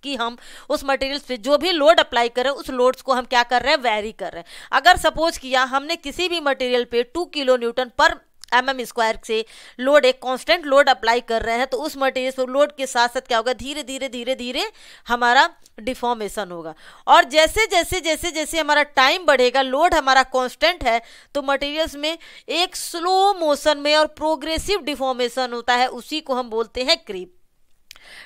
कि हम उस मटेरियल्स पे जो भी लोड अप्लाई करें उस लोड्स को हम क्या कर रहे हैं, वेरी कर रहे हैं। अगर सपोज किया हमने किसी भी मटेरियल पे 2 किलो न्यूटन पर mm स्क्वायर से लोड, एक कांस्टेंट लोड अप्लाई कर रहे हैं तो उस मटेरियल पर लोड के साथ साथ क्या होगा, धीरे धीरे धीरे धीरे हमारा डिफॉर्मेशन होगा। और जैसे जैसे जैसे जैसे हमारा टाइम बढ़ेगा, लोड हमारा कांस्टेंट है तो मटेरियल्स में एक स्लो मोशन में और प्रोग्रेसिव डिफॉर्मेशन होता है, उसी को हम बोलते हैं creep.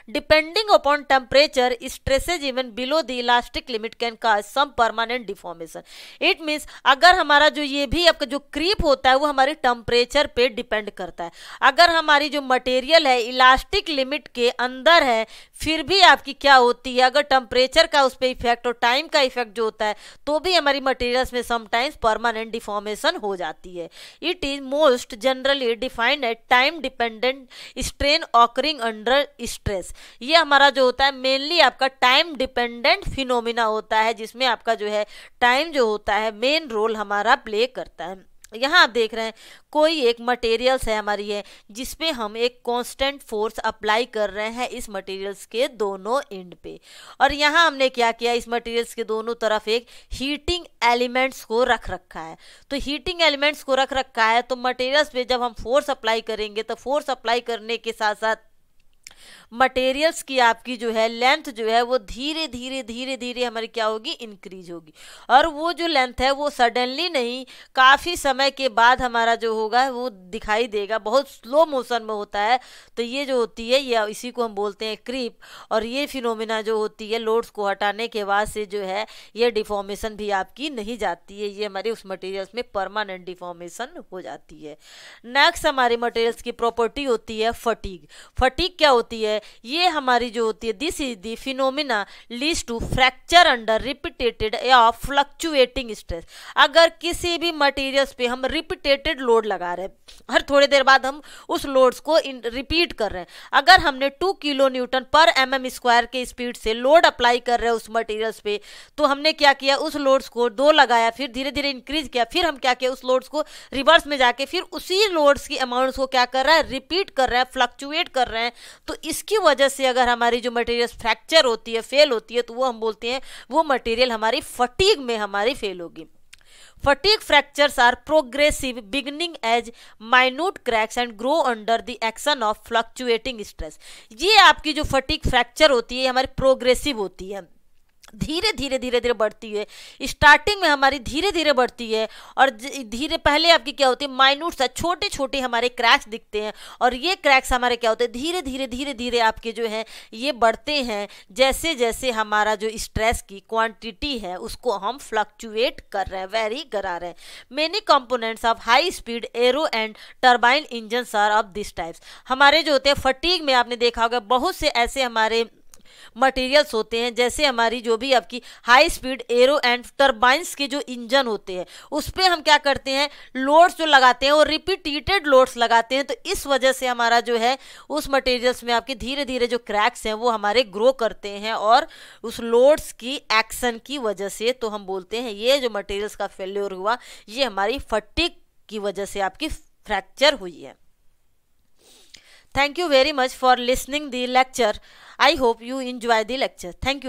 Depending upon temperature, stresses even below the elastic limit can cause some permanent deformation. It means अगर हमारा जो ये भी आपका जो क्रीप होता है वो हमारे टेम्परेचर पे डिपेंड करता है। अगर हमारी जो मटेरियल है इलास्टिक लिमिट के अंदर है फिर भी आपकी क्या होती है, अगर टेम्परेचर का उस पर इफेक्ट और टाइम का इफेक्ट जो होता है तो भी हमारी मटेरियल्स में समटाइम्स परमानेंट डिफॉर्मेशन हो जाती है। It is most generally defined at time dependent strain occurring under stress. ये हमारा जो होता है मेनली आपका टाइम डिपेंडेंट फिनोमिना होता है, जिसमें आपका जो है टाइम जो होता है मेन रोल हमारा प्ले करता है। यहाँ आप देख रहे हैं कोई एक मटेरियल्स है हमारी है जिसपे हम एक कांस्टेंट फोर्स अप्लाई कर रहे हैं इस मटेरियल्स के दोनों एंड पे, और यहाँ हमने क्या किया, इस मटेरियल्स के दोनों तरफ एक हीटिंग एलिमेंट्स को रख रखा है। तो हीटिंग एलिमेंट्स को रख रखा है तो मटेरियल्स पे जब हम फोर्स अप्लाई करेंगे तो फोर्स अप्लाई करने के साथ साथ मटेरियल्स की आपकी जो है लेंथ जो है वो धीरे धीरे धीरे धीरे हमारी क्या होगी, इंक्रीज होगी। और वो जो लेंथ है वो सडनली नहीं, काफ़ी समय के बाद हमारा जो होगा वो दिखाई देगा, बहुत स्लो मोशन में होता है। तो ये जो होती है ये इसी को हम बोलते हैं क्रीप। और ये फिनोमिना जो होती है लोड्स को हटाने के बाद से जो है ये डिफॉर्मेशन भी आपकी नहीं जाती है, ये हमारे उस मटेरियल्स में परमानेंट डिफॉर्मेशन हो जाती है। नेक्स्ट हमारे मटेरियल्स की प्रॉपर्टी होती है फटीग। फटीग क्या होती होती है, ये हमारी जो होती है, this is the phenomena leads to fracture under repeated या फ्लक्चुएटिंग स्ट्रेस। अगर किसी भी मटेरियल्स पे हम रिपीटेटेड लोड लगा रहे हैं, हर थोड़ी देर बाद हम उस लोड्स को रिपीट कर रहे हैं, अगर हमने 2 किलो न्यूटन पर mm स्क्वायर के स्पीड से लोड अप्लाई कर रहे हैं उस मटेरियल्स पे, तो हमने क्या किया, उस लोड्स को 2 लगाया, फिर धीरे धीरे इंक्रीज किया, फिर हम क्या किया, उस लोड्स को रिवर्स में जाके फिर उसी लोड्स की अमाउंट्स को क्या कर रहा है, रिपीट कर रहा है, फ्लक्चुएट कर रहे हैं। तो इसकी वजह से अगर हमारी जो मटेरियल फ्रैक्चर होती है, फेल होती है, तो वो हम बोलते हैं वो मटेरियल हमारी फटीग में हमारी फेल होगी। Fatigue fractures are progressive, beginning as minute cracks and grow under the action of fluctuating stress। ये आपकी जो फटीग फ्रैक्चर होती है हमारी प्रोग्रेसिव होती है, धीरे धीरे धीरे धीरे बढ़ती है। स्टार्टिंग में हमारी धीरे धीरे बढ़ती है और धीरे पहले आपकी क्या होती है, माइन्यूट सा छोटे छोटे हमारे क्रैक्स दिखते हैं, और ये क्रैक्स हमारे क्या होते हैं, धीरे धीरे धीरे धीरे आपके जो है ये बढ़ते हैं, जैसे जैसे हमारा जो स्ट्रेस की क्वांटिटी है उसको हम फ्लक्चुएट कर रहे हैं, वेरी करा रहे हैं। Many components of high speed aero and turbine engines are of this types. हमारे जो होते हैं फटीग में आपने देखा होगा बहुत से ऐसे हमारे मटेरियल्स होते हैं, जैसे हमारी जो भी आपकी high speed aero and turbines के जो इंजन होते हैं उस पर हम क्या करते हैं, लोड्स जो लगाते हैं वो रिपीटेड लोड्स लगाते हैं, तो इस वजह से हमारा जो है उस मटेरियल्स में आपके धीरे धीरे जो क्रैक्स हैं वो हमारे ग्रो करते हैं, और उस लोड्स की एक्शन की वजह से तो हम बोलते हैं ये जो मटेरियल्स का फेल्योर हुआ ये हमारी फटीग की वजह से आपकी फ्रैक्चर हुई है। Thank you very much for listening the lecture. I hope you enjoy the lecture. Thank you.